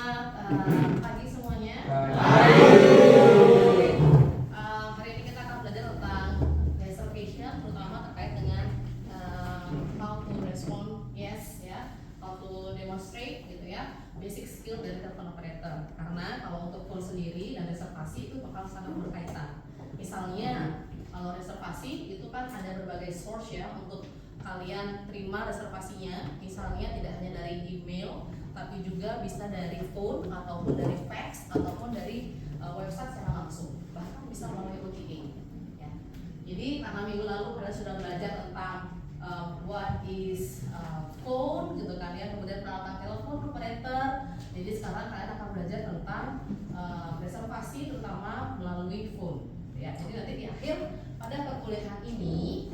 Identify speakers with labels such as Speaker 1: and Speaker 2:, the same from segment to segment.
Speaker 1: Selamat pagi semuanya.
Speaker 2: Pagi.
Speaker 1: Hari ini kita akan belajar tentang reservation, terutama terkait dengan how to respond yes, ya, how to demonstrate gitu ya, basic skill dari telepon operator. Karena kalau untuk phone sendiri dan reservasi itu bakal sangat berkaitan. Misalnya kalau reservasi itu kan ada berbagai source ya untuk kalian terima reservasinya. Misalnya tidak hanya dari email, tapi juga bisa dari phone ataupun dari fax ataupun dari website secara langsung, bahkan bisa melalui OTA ya. Jadi karena minggu lalu kalian sudah belajar tentang what is phone gitu kan ya, kemudian peralatan telepon operator. Jadi sekarang kalian akan belajar tentang reservasi terutama melalui phone ya. Jadi nanti di akhir pada perkuliahan ini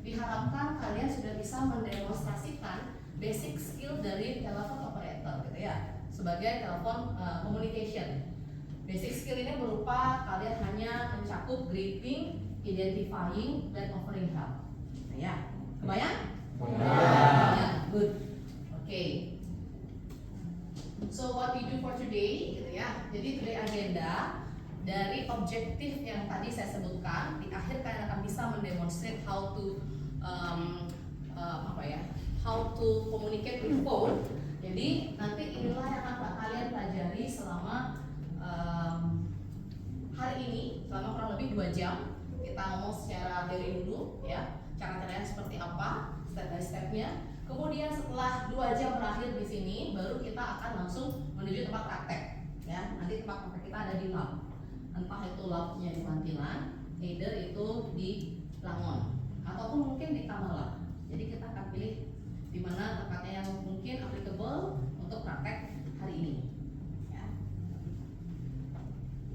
Speaker 1: diharapkan kalian sudah bisa mendemonstrasikan basic skill dari telepon operator gitu ya, sebagai telepon communication. Basic skill ini berupa kalian hanya mencakup greeting, identifying, dan offering help. Nah ya, kebayang? Ya, good. Oke. So what we do for today gitu ya. Jadi today agenda dari objektif yang tadi saya sebutkan, di akhir kalian akan bisa mendemonstrate how to how to communicate with phone. Jadi nanti inilah yang akan kalian pelajari selama hari ini, selama kurang lebih 2 jam. Kita ngomong secara teori dulu ya, cara-caranya seperti apa, step by stepnya. Kemudian setelah 2 jam berakhir di sini, baru kita akan langsung menuju tempat praktek ya. Nanti tempat praktek kita ada di lab, entah itu labnya di Mantilan, either itu di Langon, ataupun mungkin di Kamala. Jadi kita akan pilih di mana tempatnya yang mungkin applicable untuk praktek hari ini ya.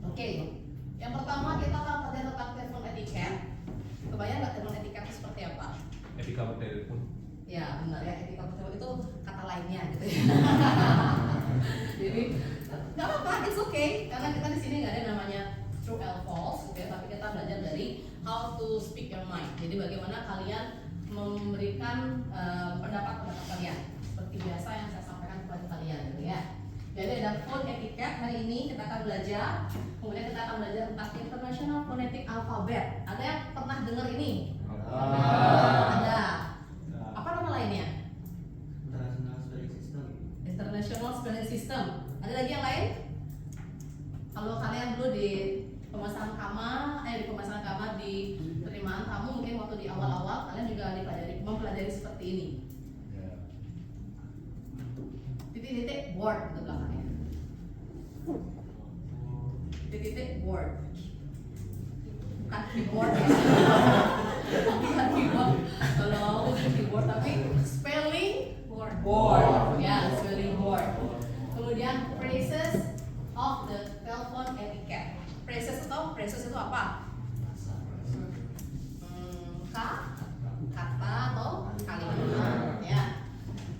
Speaker 1: Oke, yang pertama kita akan belajar tentang telepon etiquette. Kebayang nggak telepon etiquette seperti apa?
Speaker 2: Etika bertelepon.
Speaker 1: Ya benar ya, etika bertelepon itu kata lainnya gitu ya. Jadi nggak apa-apa, it's okay, karena kita di sini nggak ada namanya true or false gitu ya, tapi kita belajar dari how to speak your mind. Jadi bagaimana kalian memberikan pendapat-pendapat kalian seperti biasa yang saya sampaikan kepada kalian gitu ya. Jadi ada phone etiquette hari ini kita akan belajar. Kemudian kita akan belajar tentang International Phonetic Alphabet. Ada yang pernah dengar ini? Ada. Apa nama lainnya?
Speaker 3: International Spelling System.
Speaker 1: International Spelling System. Ada lagi yang lain? Kalau kalian dulu di pemasangan kamar di penerimaan tamu, mungkin waktu di awal-awal kalian juga mempelajari seperti ini. Titik-titik word di belakangnya. Titik-titik word. Bukan keyboard ya. Bukan keyboard. Kalau keyboard tapi spelling word. Ya, spelling word. Kemudian phrases of the telephone etiquette. Phrases itu apa? Kata atau kalimat ya.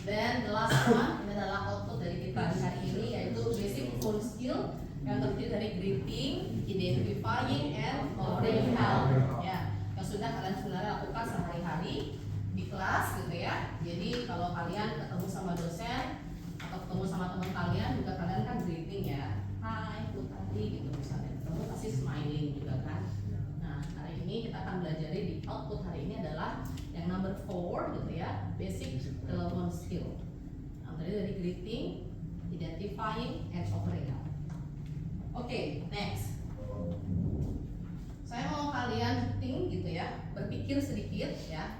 Speaker 1: Dan the last one, ini adalah output dari kita di hari ini, yaitu basic phone skill yang terdiri dari greeting, identifying, and offering help ya, yang sudah kalian sebenarnya lakukan sehari-hari di kelas gitu ya. Jadi kalau kalian ketemu sama dosen atau ketemu sama teman kalian juga, kalian kan greeting ya, hai Bu Tati gitu misalnya, kamu pasti smiling juga kan. Nah hari ini kita akan belajar di output hari ini adalah yang number 4 gitu ya, basic telephone skill. Nah, tadi dari greeting, identifying, and offering help. Oke, next. Saya mau kalian think gitu ya, berpikir sedikit ya.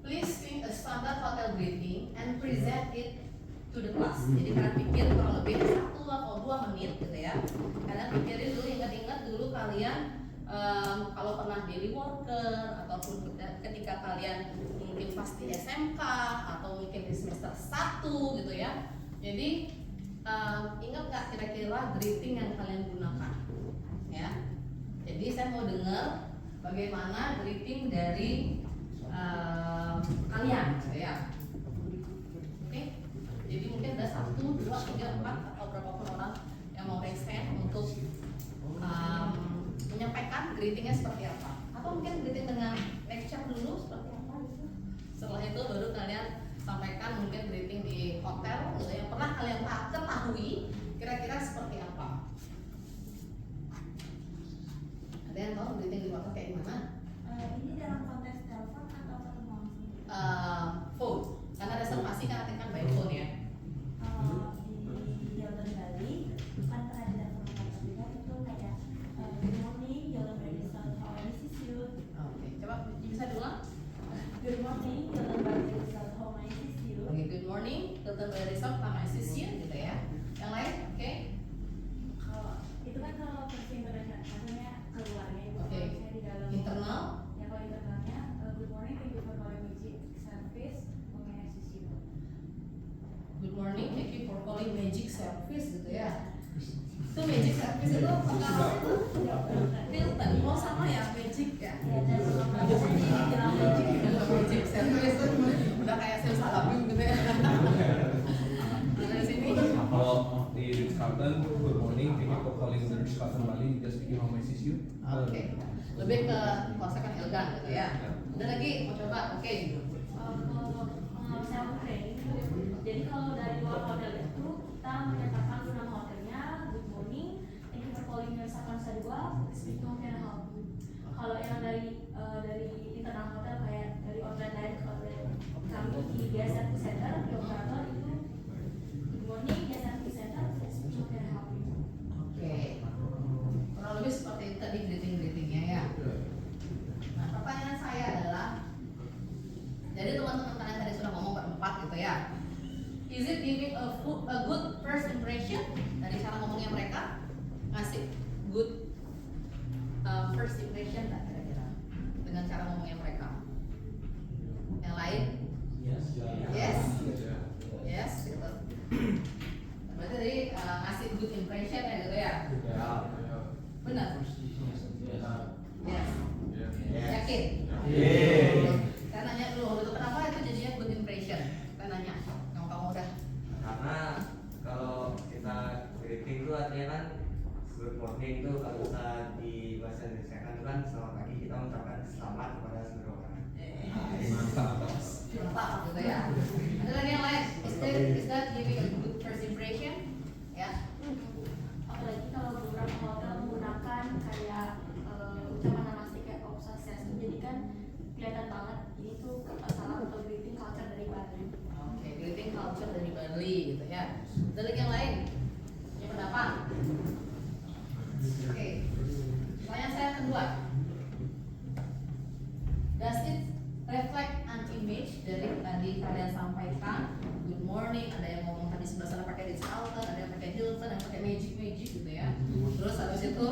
Speaker 1: Please think a standard hotel greeting and present it to the class. Jadi kalian pikir kurang lebih 1 atau 2 menit gitu ya. Kalian pikirin dulu, ingat-ingat dulu kalian kalau pernah daily worker ataupun ketika kalian mungkin pas di SMK atau mungkin di semester 1 gitu ya. Jadi ingat nggak kira-kira greeting yang kalian gunakan ya. Jadi saya mau dengar bagaimana greeting dari kalian gitu ya. Oke, jadi mungkin ada 1, 2, 3, 4 atau berapapun orang yang mau raise hand untuk menyampaikan greetingnya seperti apa, atau mungkin greeting dengan lecture dulu seperti apa gitu. Setelah itu baru kalian sampaikan mungkin greeting di hotel gitu, yang pernah kalian ketahui ketahui kira-kira seperti apa? Ada yang tahu greeting di hotel kayak gimana?
Speaker 4: Ini dalam konteks telepon atau ketemu langsung?
Speaker 1: Phone, karena reservasi kan nanti kan by phone ya.
Speaker 4: Di Hilton Bali kan pernah ditelepon tapi kan itu kayak good morning Hilton Bali Resort, how may I assist you?
Speaker 1: Oke, coba bisa diulang.
Speaker 4: Good morning Hilton Bali Resort, how may I assist you?
Speaker 1: Oke, good morning, Hilton Bali Resort, sama assistant gitu ya. Yang lain, oke?
Speaker 4: Kalau itu kan kalau versi internasional, maksudnya keluarnya itu
Speaker 1: Oke.
Speaker 4: kalau misalnya di dalam
Speaker 1: Internal,
Speaker 4: ya kalau internalnya good morning, thank you for calling Magic Service, how may I assist you?
Speaker 1: good morning, thank you for calling Magic Service gitu ya. Itu Magic Service itu pengalaman itu Hilton, oh sama ya Magic ya.
Speaker 4: Ya dan biasanya dibilang Magic.
Speaker 1: Magic Service udah kayak sales alami gitu ya. Dari sini,
Speaker 2: Kalau di Ritz-Carlton, good morning, thank you for calling the Ritz-Carlton Bali, just speaking how may I assist you?
Speaker 1: oke, lebih ke konsepnya elegan gitu ya. Ada lagi mau coba, oke.
Speaker 4: Kalau self training, jadi kalau dari luar hotel itu kita menyatakan nama hotelnya good morning, thank you for calling Nusa Dua, speaking how can I help you? Kalau yang dari internal hotel kayak dari outlet lain ke outlet kami di guest service center di operator itu good morning guest service center, speaking how can I help you?
Speaker 1: Oke, kurang lebih seperti itu tadi greeting-greetingnya ya. Nah, pertanyaan saya adalah, jadi teman-teman kalian tadi sudah ngomong berempat gitu ya. Is it giving a good first impression dari cara ngomongnya mereka? Ngasih good first impression nggak kira-kira dengan cara ngomongnya mereka? Yang lain? Yes? Yes, gitu. Berarti tadi ngasih good impression ya gitu ya? Benar? Yes. Yakin? Saya nanya dulu, waktu itu kenapa itu jadinya good impression? Saya nanya, kamu udah.
Speaker 3: Karena kalau kita greeting itu artinya kan good morning itu kalau kita di bahasa Indonesia kan selamat pagi, kita mengucapkan selamat kepada seluruh orang.
Speaker 2: Mantap.
Speaker 1: Mantap gitu ya. Ada lagi yang lain? Is that giving a good first impression? Ya.
Speaker 4: Apalagi kalau beberapa hotel menggunakan kayak ucapan namaste kayak obsesiasi, jadi kan kelihatan banget ini tuh salam atau greeting culture dari Bali.
Speaker 1: Oke, greeting culture dari Bali gitu ya. Ada lagi yang lain? Yang pendapat? Oke. Pertanyaan saya kedua. Does it reflect an image dari tadi kalian sampaikan? Good morning, ada yang ngomong tadi sebelah sana pakai Ritz-Carlton, ada yang pakai Hilton, ada yang pakai Magic gitu ya. Terus habis itu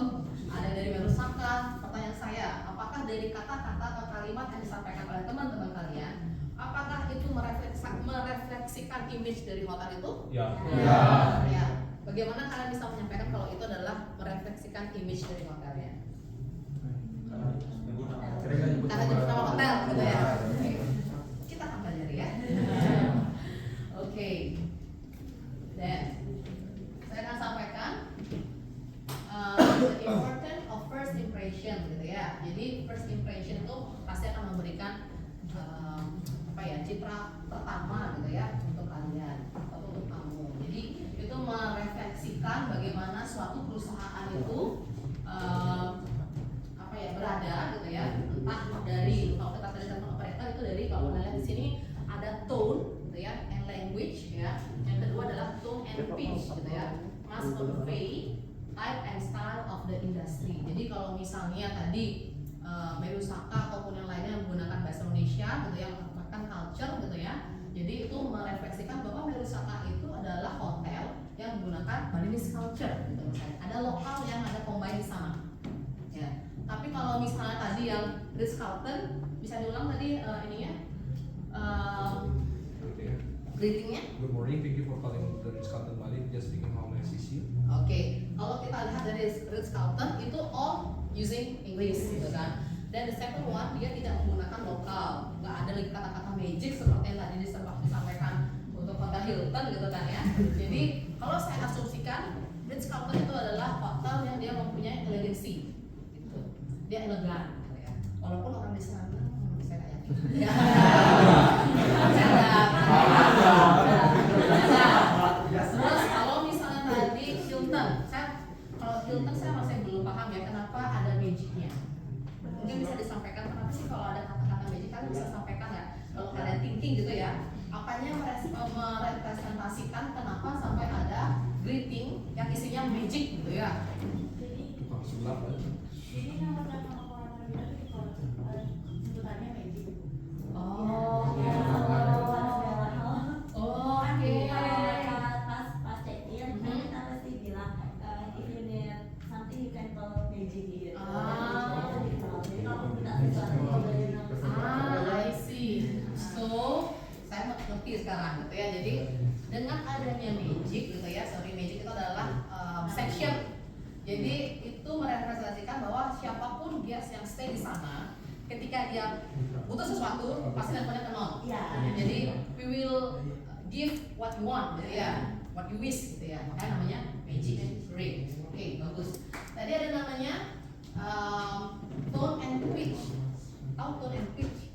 Speaker 1: ada dari Merusaka. Pertanyaan saya, apakah dari kata-kata atau kalimat yang disampaikan oleh teman-teman kalian, apakah itu merefleksikan image dari hotel itu?
Speaker 2: Ya.
Speaker 1: Ya. Bagaimana kalian bisa menyampaikan kalau itu adalah merefleksikan image dari hotelnya? Karena nyebut nama hotel gitu ya. Oke. Kita akan pelajari ya. Oke. Dan saya akan sampaikan the importance of first impression gitu ya. Jadi first impression itu pasti akan memberikan citra pertama gitu ya untuk kalian atau untuk kamu. Jadi itu merefleksikan bagaimana suatu perusahaan itu berada gitu ya, entah dari kalau kita tadi telepon operator itu dari kalau kalian lihat di sini ada tone gitu ya and language ya, yang kedua adalah tone and pitch gitu ya, must convey type and style of the industry. Jadi kalau misalnya tadi Merusaka ataupun yang lainnya menggunakan bahasa Indonesia gitu ya, menggunakan culture gitu ya, jadi itu merefleksikan bahwa Merusaka itu adalah hotel yang menggunakan Balinese culture gitu misalnya, ada lokal yang ada combine di sana ya. Tapi kalau misalnya tadi yang Ritz-Carlton, bisa diulang tadi ininya greetingnya?
Speaker 2: Good morning, thank you for calling the Ritz-Carlton Bali, just speaking how may I assist you?
Speaker 1: Oke, kalau kita lihat dari Ritz-Carlton itu all using English gitu kan. Dan the second one dia tidak menggunakan lokal, nggak ada lagi kata-kata magic seperti yang tadi disampaikan untuk hotel Hilton gitu kan ya. Jadi kalau saya asumsikan Ritz-Carlton itu adalah hotel yang dia mempunyai elegancy, gitu. Dia elegan, gitu ya. Walaupun orang di sana saya nggak yakin. Ya. Terus kalau misalnya bisa disampaikan kenapa sih kalau ada kata-kata magic, kalian bisa sampaikan nggak? Kalau kalian thinking gitu ya, apanya merepresentasikan kenapa sampai ada greeting yang isinya magic gitu ya?
Speaker 4: Jadi
Speaker 2: Tukang sulap kan.
Speaker 4: nama orang kita tuh kalau sebutannya magic.
Speaker 1: Oh,
Speaker 4: Ya, segala hal.
Speaker 1: oh,
Speaker 4: Kan
Speaker 1: oke.
Speaker 4: kalau mereka pas check in, kan kita pasti bilang if you need something you can call magic gitu.
Speaker 1: Ah.
Speaker 4: Jadi kalau kita bisa kalau dari nama
Speaker 1: I see. So, saya ngerti sekarang gitu ya. Jadi dengan adanya magic gitu ya, magic itu adalah section. Jadi itu merepresentasikan bahwa siapapun guest yang stay di sana, ketika dia butuh sesuatu pasti teleponnya ke nol.
Speaker 4: Iya.
Speaker 1: Jadi we will give what you want gitu ya, what you wish gitu ya. Makanya namanya magic and ring. Oke, bagus. Tadi ada namanya tone and pitch. Tahu tone and pitch?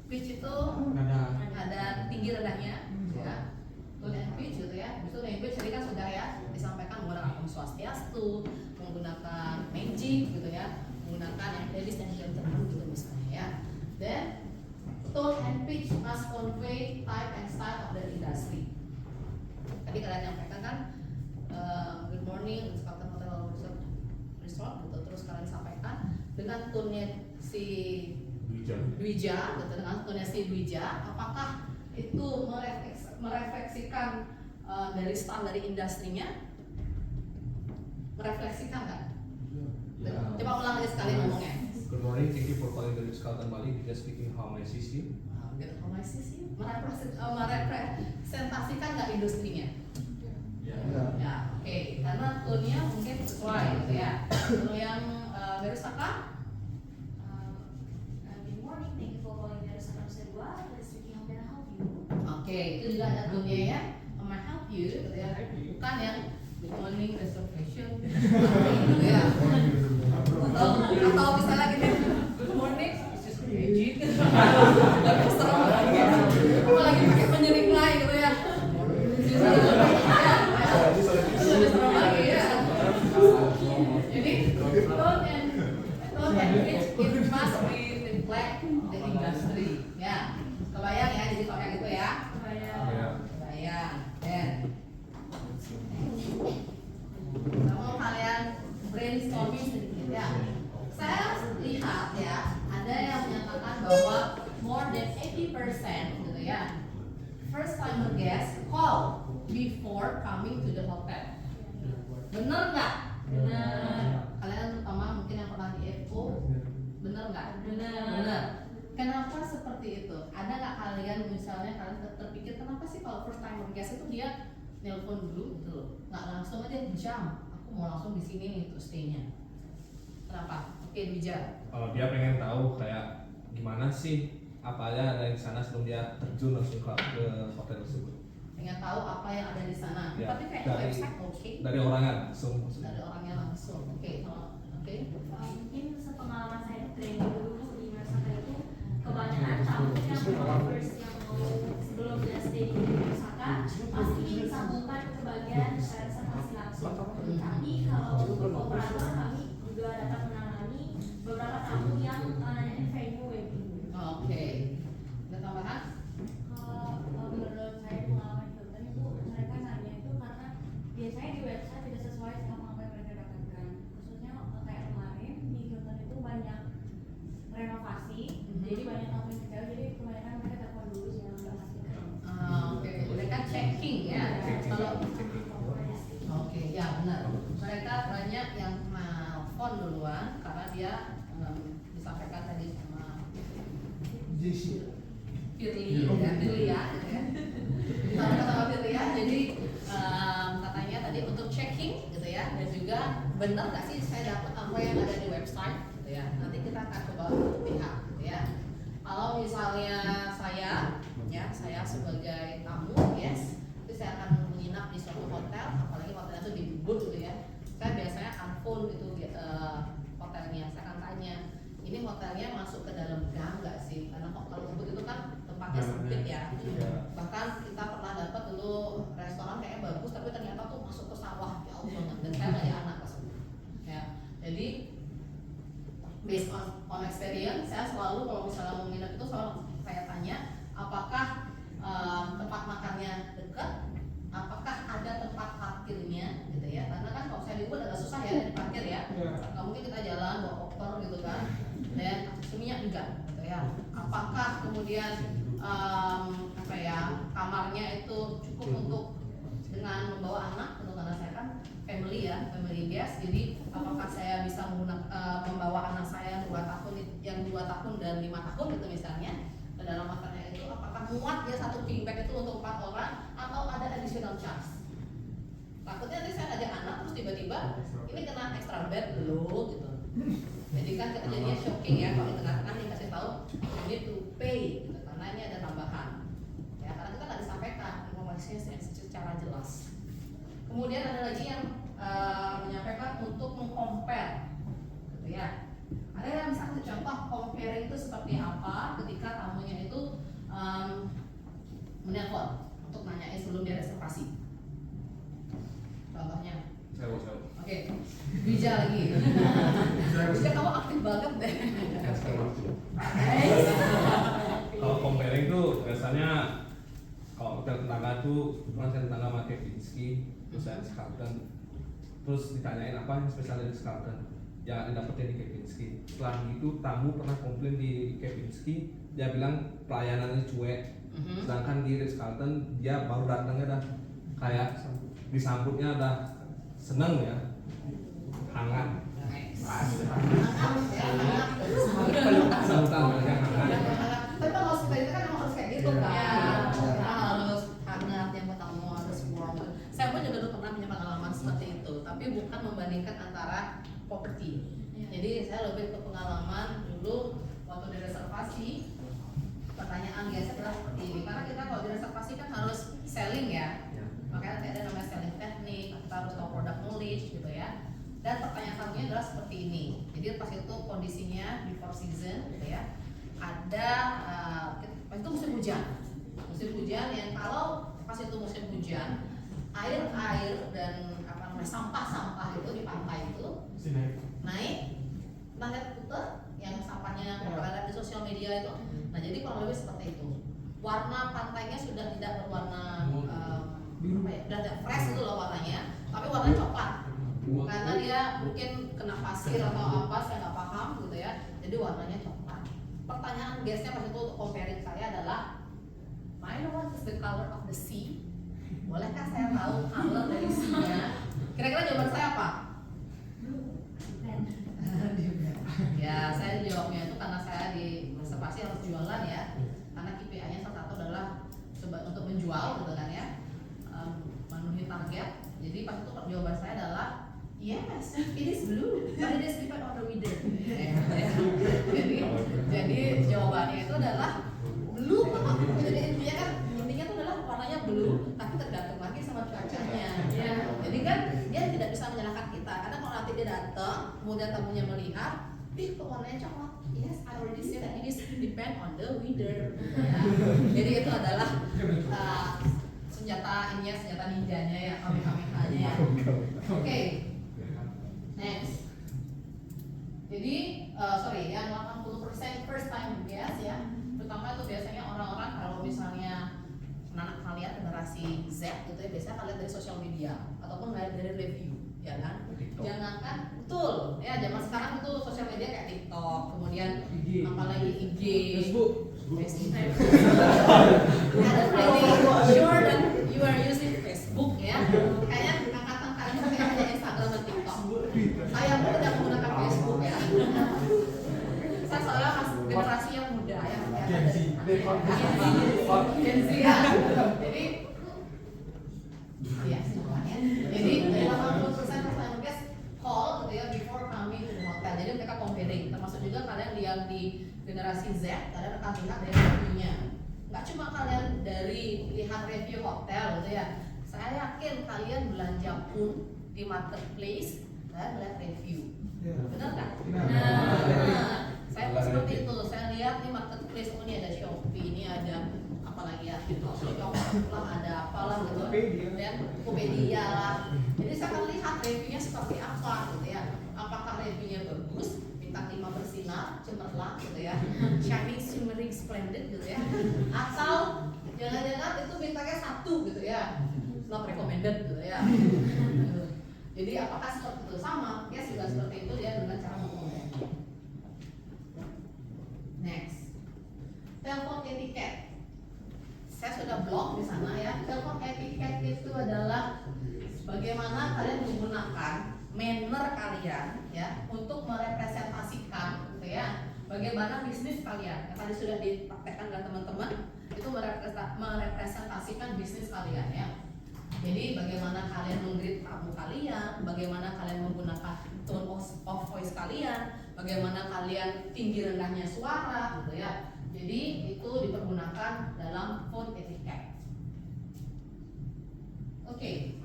Speaker 1: Pitch itu ada tinggi rendahnya, ya. Tone and pitch gitu ya. Tone and pitch tadi kan sudah ya disampaikan menggunakan Om Swastiastu, menggunakan magic gitu ya, menggunakan yang playlist dan gentleman gitu misalnya ya. Then tone and pitch must convey type and style of the industry. Tadi kalian nyampaikan kan, good morning, Ritz-Carlton Hotel Resort gitu. Terus kalian sampaikan dengan tone-nya si Dwija gitu, dengan tone-nya si Dwija, apakah itu merefleksikan dari style dari industrinya? Merefleksikan nggak? Coba ulang lagi sekali ngomongnya.
Speaker 2: Good morning, thank you for calling the Ritz-Carlton Bali. Just speaking, how may I assist you?
Speaker 1: Gitu, kalau sih merepresentasikan nggak industrinya? Ya, oke. Karena tone-nya mungkin sesuai gitu ya. Kalau yang Baru Saka,
Speaker 4: Good morning, thank you for calling dari Sabang Sedua. Let's speaking, how can I help you?
Speaker 1: oke, itu juga ada tone-nya ya. May I help you gitu ya. Bukan yang good morning reservation gitu ya. Atau misalnya gini, good morning, this is magic. Lagi serem lagi. Apa lagi pakai penyering lain gitu ya. Lebih serem lagi ya. Jadi tone and pitch it must be reflect the industry. Ya, kebayang ya, jadi kalau kayak gitu ya. Kebayang. Dan mau kalian brainstorming sedikit ya. Saya lihat ya, ada yang menyatakan bahwa more than 80% gitu ya, first timer guest call before coming to the hotel. Bener nggak?
Speaker 4: Benar.
Speaker 1: Kalian terutama mungkin yang pernah di FO, bener nggak? Bener. Kenapa seperti itu? Ada nggak kalian misalnya kalian terpikir kenapa sih kalau first timer guest itu dia nelpon dulu gitu loh, nggak langsung aja jam, aku mau langsung di sini nih untuk stay-nya. Kenapa? Oke, Dwija.
Speaker 2: Dia pengen tahu kayak gimana sih apa aja ada di sana sebelum dia terjun langsung ke hotel tersebut.
Speaker 1: Pengen tahu apa yang ada di sana.
Speaker 2: Ya,
Speaker 1: Tapi kayak
Speaker 2: dari-
Speaker 1: website oke.
Speaker 2: Dari orangnya langsung.
Speaker 1: Dari orangnya langsung. Oke.
Speaker 4: Mungkin sepengalaman saya training dulu di Mersaka itu kebanyakan tamu yang mau first yang mau sebelum dia stay di Mersaka pasti disambungkan ke bagian reservasi langsung. Tapi kalau untuk operator kami juga dapat menangani beberapa tamu yang nanyain venue wedding.
Speaker 1: Oke. Ada tambahan?
Speaker 5: Kalau menurut saya pengalaman Hilton itu mereka nanya itu karena biasanya di website tidak sesuai sama apa yang mereka dapatkan. Khususnya kayak kemarin di Hilton itu banyak renovasi, jadi banyak tamu yang kecewa. Jadi kebanyakan mereka telepon dulu sebelum memastikan.
Speaker 1: Oke. Mereka checking ya. Kalau oke, ya benar. Mereka banyak yang telepon duluan karena dia disampaikan tadi sama Firly ya, gitu ya. Disampaikan sama Firly ya. Jadi katanya tadi untuk checking gitu ya, dan juga benar nggak sih saya dapat apa yang ada di website gitu ya. Nanti kita akan coba pihak gitu ya. Kalau misalnya saya sebagai tamu, yes, itu saya akan menginap di suatu hotel, apalagi hotelnya itu di Ubud gitu ya. Saya biasanya unfold itu hotelnya, saya akan tanya, ini hotelnya masuk ke dalam gang nggak sih? Karena kalau Ubud itu kan tempatnya sempit ya. Bahkan kita pernah dapat dulu restoran kayaknya bagus, tapi ternyata tuh masuk ke sawah jauh banget, dan saya nggak ada anak pas itu. Ya, jadi based on experience Nggak mungkin kita jalan bawa koper gitu kan, dan seminyak enggak gitu ya. Apakah kemudian apa ya, kamarnya itu cukup untuk dengan membawa anak, untuk anak saya kan family ya, family guest. Jadi apakah saya bisa membawa anak saya yang 2 tahun dan 5 tahun gitu misalnya ke dalam hotelnya itu, apakah muat ya satu king bed itu untuk 4 orang atau ada additional charge? Takutnya nanti saya ngajak anak terus tiba-tiba ini kena extra bed dulu gitu. Jadi kan jadinya shocking ya kalau di tengah-tengah dikasih tahu you need to pay gitu, karena ini ada tambahan. Ya, karena kita nggak disampaikan informasinya secara jelas. Kemudian ada lagi yang menyampaikan untuk mengcompare, gitu ya. Ada yang misalnya contoh comparing itu seperti apa ketika tamunya itu menelpon untuk nanyain sebelum dia reservasi. Contohnya.
Speaker 2: Sewa.
Speaker 1: Oke, Bija lagi. Bija kamu aktif banget deh.
Speaker 2: Kalau comparing tuh biasanya kalau hotel tetangga tuh hotel tetangga sama Kempinski, terus ada Ritz-Carlton, terus ditanyain apa yang spesial dari Ritz-Carlton, ya dapetin di Kempinski. Setelah itu tamu pernah komplain di Kempinski, dia bilang pelayanannya cuek, sedangkan di Ritz-Carlton dia baru datangnya dah kayak disambutnya udah seneng ya, hangat. Sambutan yang hangat.
Speaker 1: Tapi kalau hospitality kan emang harus kayak gitu kan. Harus hangat, yang pertama harus warm. Saya pun juga dulu pernah punya pengalaman seperti itu, tapi bukan membandingkan antara properti. Jadi saya lebih ke pengalaman dulu waktu di reservasi. Pertanyaan biasa adalah seperti ini, karena kita kalau di reservasi kan harus selling ya. Makanya ada namanya selling teknik, kita harus tahu product knowledge gitu ya. Dan pertanyaan tamunya adalah seperti ini. Jadi pas itu kondisinya before season gitu ya. Ada pas itu musim hujan yang kalau pas itu musim hujan air dan sampah itu di pantai itu naik puter yang sampahnya ada di sosial media itu. Nah jadi kurang lebih seperti itu. Warna pantainya sudah tidak berwarna udah fresh itu loh warnanya, tapi warnanya coklat karena dia mungkin kena pasir atau apa, saya nggak paham gitu ya. Jadi warnanya coklat. Pertanyaan guestnya pas itu untuk comparing saya adalah, I know what is the color of the sea? Bolehkah saya tahu color dari sea-nya? Kira-kira jawaban saya apa? Ya saya jawabnya itu karena saya di reservasi harus jualan ya, karena KPI-nya salah satu adalah untuk menjual gitu kan ya, memenuhi target. Jadi pas itu jawaban saya adalah yes, it is blue, but it is depend on the weather. Jadi jawabannya itu adalah blue kok. Jadi intinya itu adalah warnanya blue, tapi tergantung lagi sama cuacanya. Jadi kan dia tidak bisa menyalahkan kita, karena kalau nanti dia datang, kemudian tamunya melihat, kok warnanya coklat? Yes, I already said that it is depend on the weather. Jadi itu adalah senjata ninjanya ya, kamehame-nya ya. Oke. Next. Jadi yang 80% first time guest ya, terutama itu biasanya orang-orang kalau misalnya anak kalian generasi Z gitu ya, biasanya kalian dari sosial media ataupun dari review, ya kan? Jangankan betul ya, zaman sekarang itu sosial media kayak TikTok, kemudian apalagi IG, Facebook. Ada sure that you are using Facebook ya. Kayaknya angkatan kalian kayak ada Instagram dan TikTok. Saya pun tidak menggunakan Facebook ya. Saya soalnya generasi yang muda ya. Gen Z ya. Jadi ya semuanya. Jadi 80% pertanyaan guys call gitu ya before coming to the hotel. Jadi mereka comparing. Termasuk juga kalian yang di generasi Z, kalian akan lihat dari reviewnya. Nggak cuma kalian dari lihat review hotel gitu ya. Saya yakin kalian belanja pun di marketplace dan lihat review. Benar nggak? Nah, saya pun seperti itu. Saya lihat di marketplace, oh ini ada Shopee, ini ada apa lagi ya? Lah ada apalah gitu. Dan Tokopedia lah. Jadi saya akan lihat reviewnya seperti apa gitu ya. Apakah reviewnya bagus? Bintang 5 bersinar, cemerlang gitu ya, shining, shimmering, splendid gitu ya, atau jangan-jangan itu bintangnya 1 gitu ya, not recommended gitu ya. Jadi apakah seperti itu? Sama, yes juga seperti itu dia dengan cara mengkomunikasi. Next, telepon etiket. Saya sudah blog di sana ya. Telepon etiket itu adalah bagaimana kalian menggunakan manner kalian ya untuk merepresentasikan gitu ya. Bagaimana bisnis kalian yang tadi sudah dipraktekkan dengan teman-teman itu merepresentasikan bisnis kalian ya. Jadi bagaimana kalian meng-greet tamu kalian, bagaimana kalian menggunakan tone of voice kalian, bagaimana kalian tinggi rendahnya suara gitu ya. Jadi itu dipergunakan dalam phone etiquette. Oke.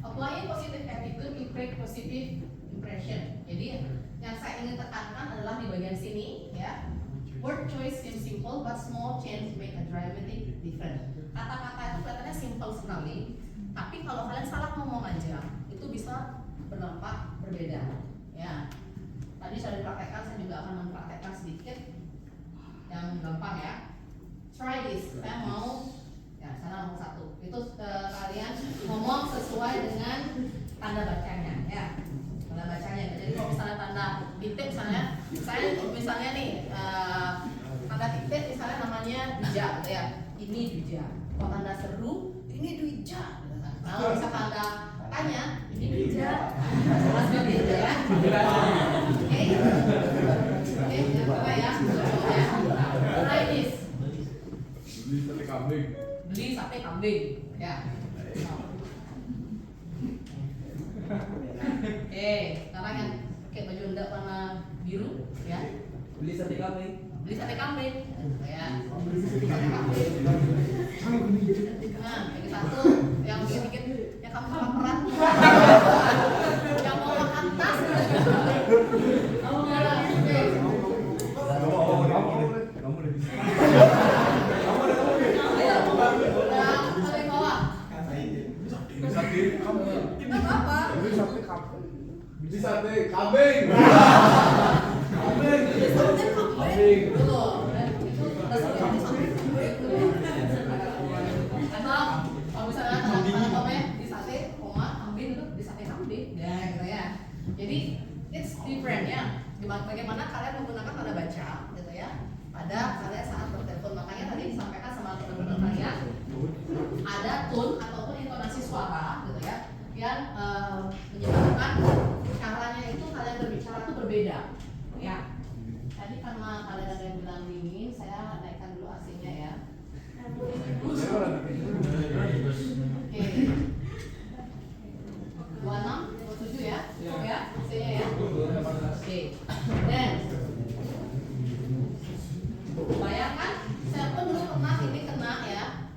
Speaker 1: Applying positive attitude to create positive impression. Jadi yang saya ingin tekankan adalah di bagian sini ya. Word choice seems simple but small change make a dramatic difference. Kata-kata itu kelihatannya simple sekali, tapi kalau kalian salah ngomong aja itu bisa berdampak berbeda ya. Tadi sudah dipraktekkan, saya juga akan mempraktekkan sedikit yang gampang ya. Try this. Saya mau ya, saya ngomong satu. Itu kalian ngomong sesuai dengan tanda bacanya ya. Tanda bacanya. Jadi kalau misalnya tanda titik misalnya, saya misalnya nih tanda titik misalnya namanya bija gitu ya. Ini bija. Kalau tanda seru, ini Dwija. Kalau bisa tanda tanya, ini bija. Jelas seperti itu ya. Oke. Oke, jangan lupa ya. Try this.
Speaker 2: Beli sate kambing.
Speaker 1: Beli sate kambing. Ya. Oke, sekarang yang pakai baju enggak warna biru ya.
Speaker 3: Beli sate kambing.
Speaker 1: Beli sate kambing ya. Beli sate kambing. Nah, yang satu yang sedikit yang kamu kelaparan. Yang mau makan tas. Kamu marah.
Speaker 2: Kamu udah bisa. Beli sate kambing.
Speaker 1: Kita apa?
Speaker 2: Beli sate kambing. Beli sate kambing.
Speaker 1: Beli sate kambing. Betul. Itu dasar kambing. Atau kalau misalnya kambing di sate, kambing itu di sate kambing. Ya gitu ya. Jadi it's different ya. Bagaimana kalian menggunakan tanda baca gitu ya pada kalian saat bertelepon. Makanya tadi disampaikan sama teman-teman kalian ada tone ataupun intonasi suara gitu ya yang menyebabkan caranya itu kalian berbicara itu berbeda ya. Tadi karena kalian ada yang bilang dingin, saya naikkan dulu AC-nya ya. Oke. 26, 27 ya. Ya, AC-nya ya. Oke. Dan bayangkan saya pun dulu pernah ini kena ya.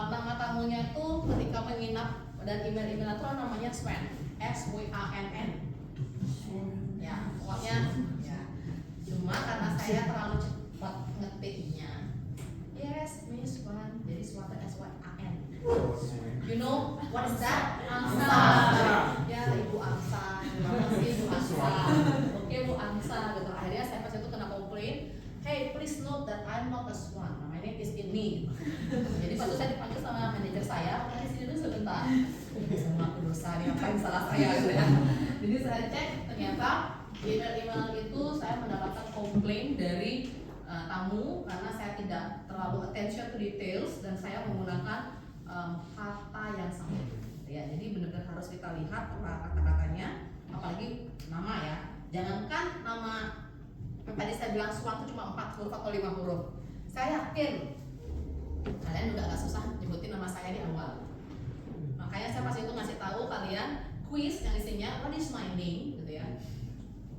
Speaker 1: Nama tamunya tuh ketika menginap dan email-email itu namanya Swan, SWANN. Ya, pokoknya ya. Cuma karena saya terlalu cepat ngetiknya. Yes, Miss Swan. Jadi Swan SWAN. You know what is that? Angsa. Ya, Ibu Angsa. Terima kasih Ibu Angsa. Oke, Bu Angsa gitu. Akhirnya saya pas itu kena komplain. Hey, please note that I'm not a swan. My name is Ini. Jadi pas itu saya dipanggil sama manajer saya, di sini dulu sebentar. Semua aku dosa nih, ngapain salah saya gitu ya. Jadi saya cek, ternyata di email itu saya mendapatkan komplain dari tamu karena saya tidak terlalu attention to details dan saya menggunakan kata yang sama. Ya, jadi benar-benar harus kita lihat kata-katanya, apalagi nama ya. Jangankan nama tadi saya bilang Swan itu cuma 4 huruf atau 5 huruf. Saya yakin kalian juga agak susah nyebutin nama saya di awal. Makanya saya pas itu ngasih tahu kalian quiz yang isinya what is my name gitu ya.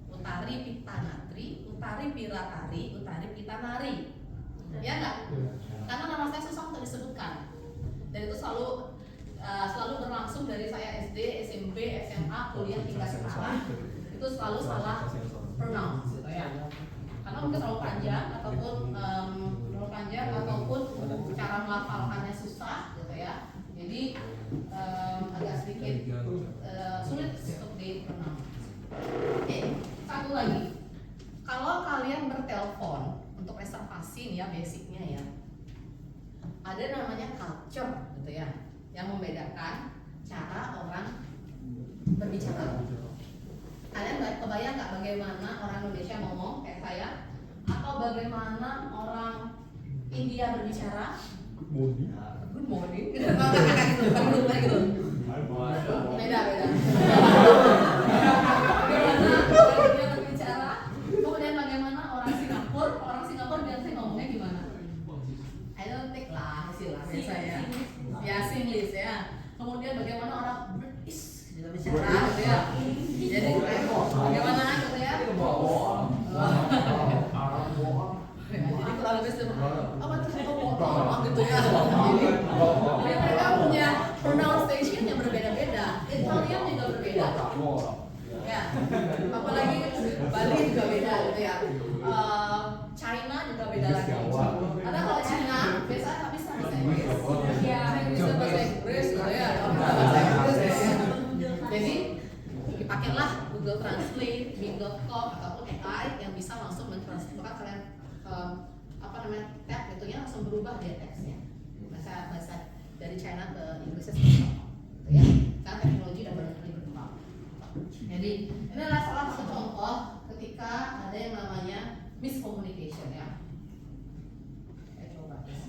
Speaker 1: Utari Pitanatri, Utari Piratari, Utari Pitanari. Ya enggak? Karena nama saya susah untuk disebutkan. Dan itu selalu berlangsung dari saya SD, SMP, SMA, kuliah hingga sekarang. Itu selalu salah pronounce gitu ya. Karena mungkin terlalu panjang ataupun cara melafalkannya susah gitu ya. Jadi agak sedikit sulit untuk di-pronounce. Oke, satu lagi. Kalau kalian bertelepon untuk reservasi nih ya, basicnya ya, ada namanya culture gitu ya, yang membedakan cara orang berbicara. Kalian kebayang nggak bagaimana orang Indonesia ngomong kayak saya, atau bagaimana orang India berbicara? Good morning. Gitu. Beda. Bagaimana orang India berbicara? Kemudian bagaimana orang Singapura biasanya ngomongnya gimana? I don't think lah, istilah biasa ya. Ya, Singlish ya. Kemudian bagaimana orang British berbicara gitu ya. Jadi bagaimana gitu ya? Jadi kurang lebih apa tuh gitu ya. Jadi mereka punya pronunciation yang berbeda-beda. Italian juga berbeda. Ya, apalagi Bali juga beda gitu ya. China juga beda lagi. Karena kalau China biasanya nggak bisa bahasa Inggris. Ya, bisa bahasa Inggris gitu ya. Bahasa Inggris ya. Jadi dipakailah Google Translate, Bing.com ataupun AI yang bisa langsung mentranslate. Maka kalian tab gitu ya langsung berubah dia teksnya. Bahasa dari China ke Inggrisnya seperti apa. Gitu ya. Karena teknologi udah benar-benar berkembang. Jadi ini adalah salah satu contoh ketika ada yang namanya miscommunication ya. Saya coba ya.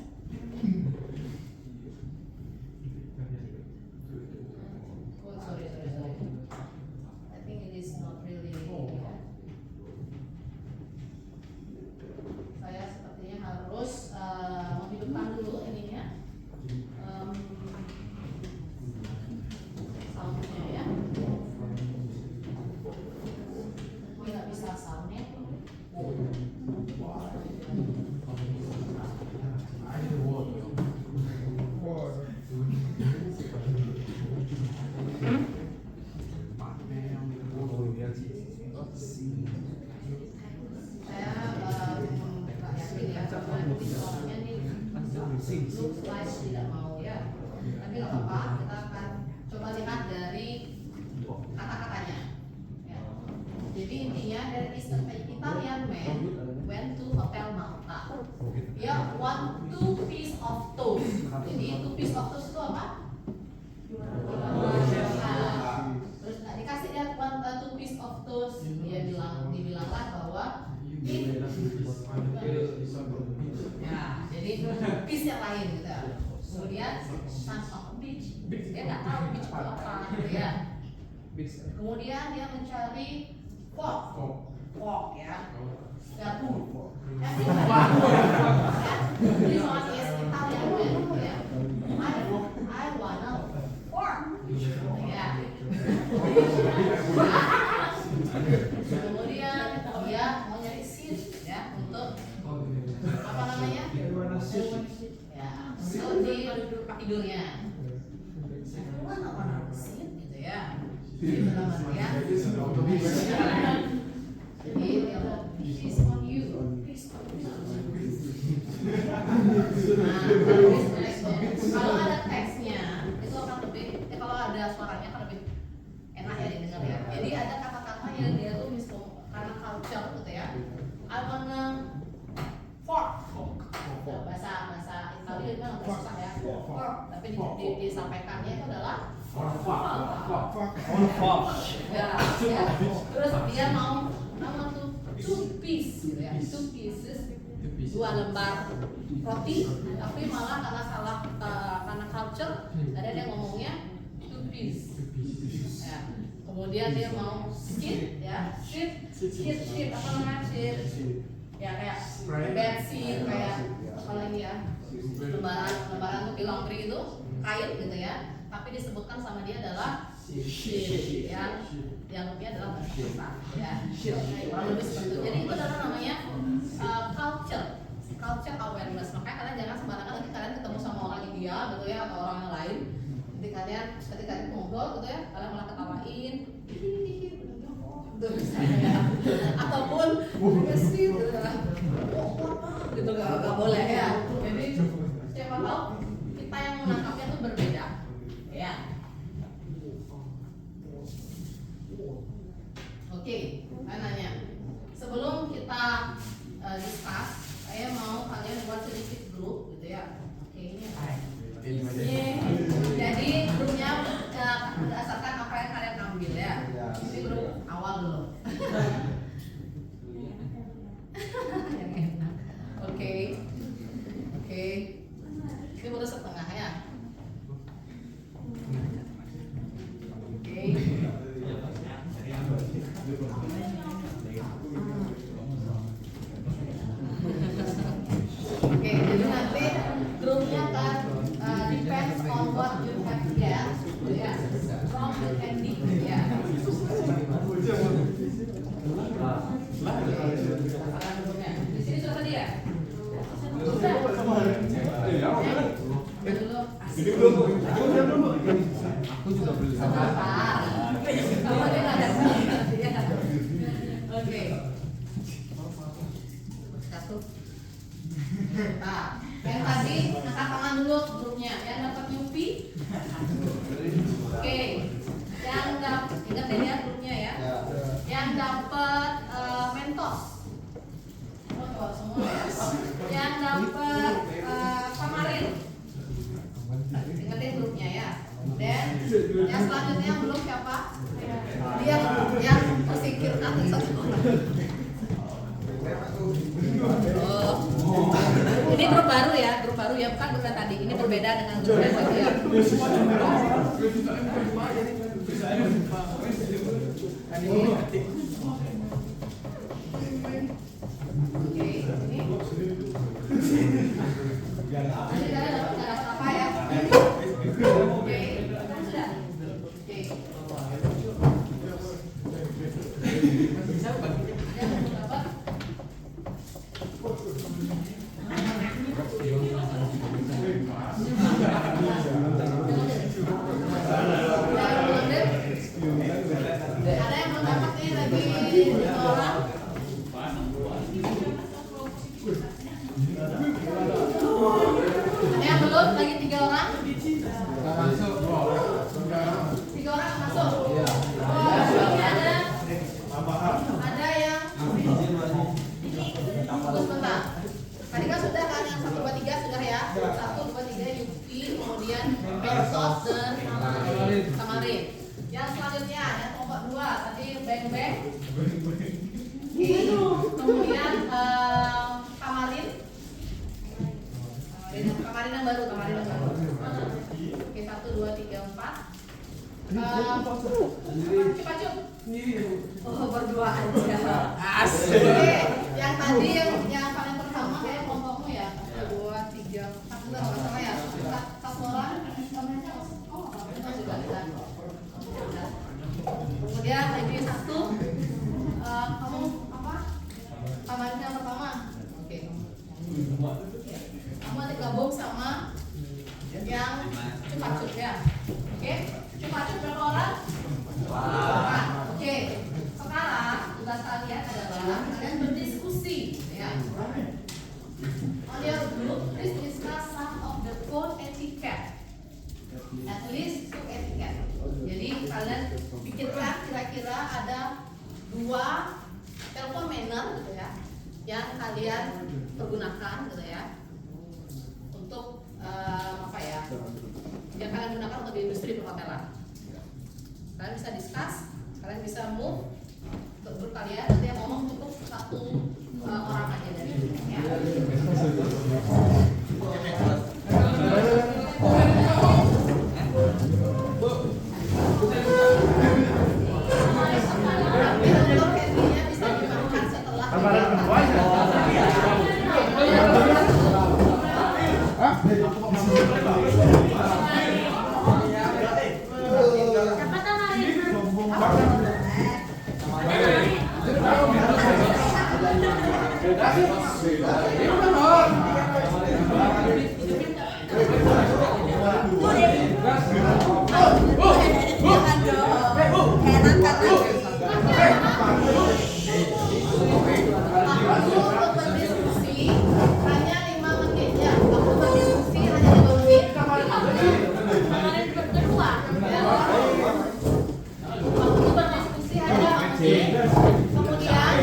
Speaker 1: Oh sorry. I think it is not really. Ya. Saya sepertinya harus menghidupkan dulu ininya. Soundnya ya. Nggak bisa soundnya. Saya nggak yakin ya karena ini soalnya nih look like tidak mau ya. Tapi nggak apa-apa, kita akan coba lihat dari kata-katanya. Ya. Jadi intinya there is an Italian man went to Hotel Malta. Dia want 2 piece of toast. Jadi 2 piece of toast itu apa? Terus dikasih dia 2 piece of toast. Dia dibilanglah bahwa ya, jadi piece yang lain gitu. Kemudian son of bitch, dia nggak tahu bitch itu apa, gitu ya. Kemudian dia mencari fork ya, garpu. Jadi soal Italian man ya, I wanna fork, ya. Kemudian dia mau nyari seat ya untuk apa namanya? Ya, untuk di tempat tidurnya. Everyone wanna seat gitu ya. Itu dalam artian. Jadi dia mau peace on you, peace on you. Kalau ada teksnya itu akan lebih, kalau ada suaranya akan lebih enak ya didengar ya. Jadi ada kata-kata yang dia tuh karena culture gitu ya. I wanna fork. Bahasa Italia itu nggak susah ya. Fork, tapi disampaikannya itu adalah fork. Ya. Terus dia mau tuh 2 piece gitu ya, 2 pieces, 2 lembar roti, tapi malah karena salah karena culture, ada dia ngomongnya 2 piece. Ya. Kemudian dia mau sheet ya, sheet apa namanya sheet? Ya kayak bed sheet, kayak apa lagi ya? Lembaran untuk di laundry itu kain gitu ya, tapi disebutkan sama dia adalah sheet yang lebih adalah basah ya. Kurang lebih seperti itu. Jadi itu adalah namanya culture awareness. Makanya kalian jangan sembarangan nanti kalian ketemu sama orang India gitu ya atau orang yang lain. Ketika kalian ngobrol gitu ya, kalian malah ketawain, ataupun agresif gitu nggak boleh ya. Jadi siapa tahu kita yang menangkapnya itu berbeda ya. Oke, saya nanya sebelum kita discuss, saya mau kalian buat sedikit grup gitu ya. Oke, ini apa? Jadi grupnya berdasarkan apa yang kalian ya, ya, from the candy, ya. Di sini sudah tadi ya?
Speaker 2: Aku juga beli.
Speaker 1: Kamu aja nggak ada. Oke. Satu. Nah, yang tadi angkat tangan dulu grupnya, yang dapat Yupi. Oke. Yang dapat ingat ya grupnya ya. Yang dapat Mentos. Oh, coba semua ya. Yang dapat Kamarin. Ingetin grupnya ya. Dan yang selanjutnya yang belum siapa? Dia yang tersingkirkan satu orang. Oh. Ini grup baru ya, bukan grup yang tadi. Ini berbeda dengan grup yang tadi ya. Oke, ini. Nanti kalian dapat apa ya? Oke, sudah. Oke. Yang dapat ada yang belum dapat nih lagi 5 orang. Ada yang belum lagi 3 orang. 3 orang masuk. Oh, ini ada yang tunggu sebentar. Tadi kan sudah kan yang 1, 2, 3 sudah ya. 1, 2, 3 Yupi, kemudian Mentos dan Kamarin. Yang selanjutnya yang kelompok 2 tadi Beng Beng. Kemudian Kamarin. Kamarin yang baru. Oke, 1, 2, 3, 4. Cipacup. Oh, berdua aja. Oke, yang tadi yang paling pertama kayak kelompokmu ya. 1, 2, 3, 4 enggak salah ya. 1 orang. Oh, apa sudah bisa. Kemudian lagi 1. Kamu apa? Kamarin yang pertama. Oke. Kamu nanti gabung sama yang Cipacup ya. Oke. Cipacup berapa orang? Oke. Sekarang tugas kalian adalah kalian berdiskusi ya. On your group, please discuss some of the code etiquette. At least 2 etiquette. Jadi kalian pikirkan kira-kira ada 2 telepon manner gitu ya, yang kalian pergunakan gitu ya, untuk apa ya? Yang kalian gunakan untuk di industri perhotelan. Kalian bisa discuss, kalian bisa move untuk grup kalian. Nanti yang ngomong cukup 1 orang aja dari grupnya. Tapi untuk candy-nya bisa dimakan setelah untuk berdiskusi hanya 5 menit ya. Waktu berdiskusi hanya 5 menit.
Speaker 4: Kemarin kedua.
Speaker 1: Waktu berdiskusi hanya 5 menit. Kemudian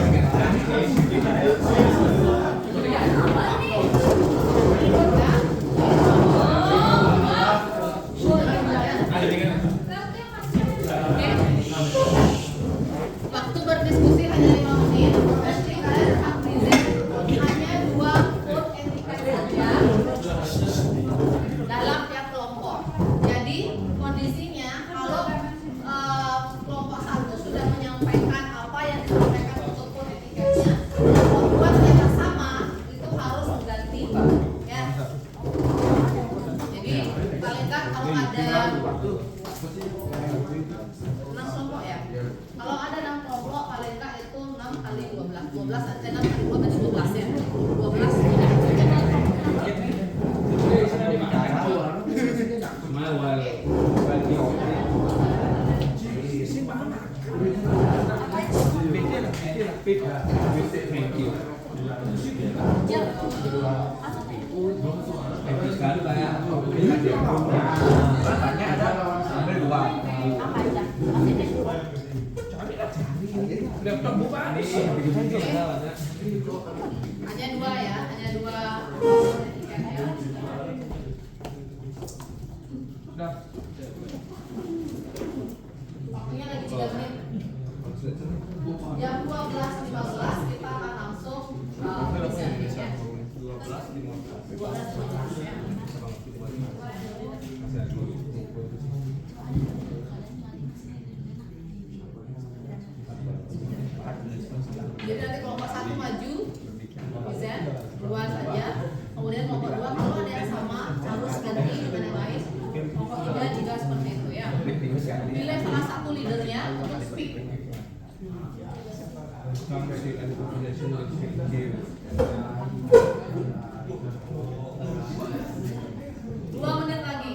Speaker 1: waktu berdiskusi hanya 5 menit. Berarti kalian akan present hanya 2 code etiquette saja dalam tiap kelompok. Jadi kondisinya kalau kelompok 1 sudah menyampaikan apa yang disampaikan untuk code etiquette-nya, kelompok 2 ternyata sama, itu harus mengganti ya. Jadi paling kan kalau ada 6 kelompok ya. Kalau ada 6 kelompok paling enggak itu 6 kali 12. 12 6 kali 2 berarti 12 ya. 12
Speaker 2: Thank you. Sekarang kayak katanya ada sampai 2.
Speaker 4: Apa aja?
Speaker 2: Laptop bukan ini
Speaker 1: hanya 2 ya, hanya 2 tiket ya. Waktunya lagi 3 menit. Jam 12.15 kita akan langsung present ya. 12.15 ya. Jadi nanti kelompok 1 maju, present, duluan saja. Kemudian kelompok 2 kalau ada yang sama harus ganti dengan yang lain. Kelompok 3 juga seperti itu ya. Pilih salah satu leadernya untuk speak. 2 menit lagi.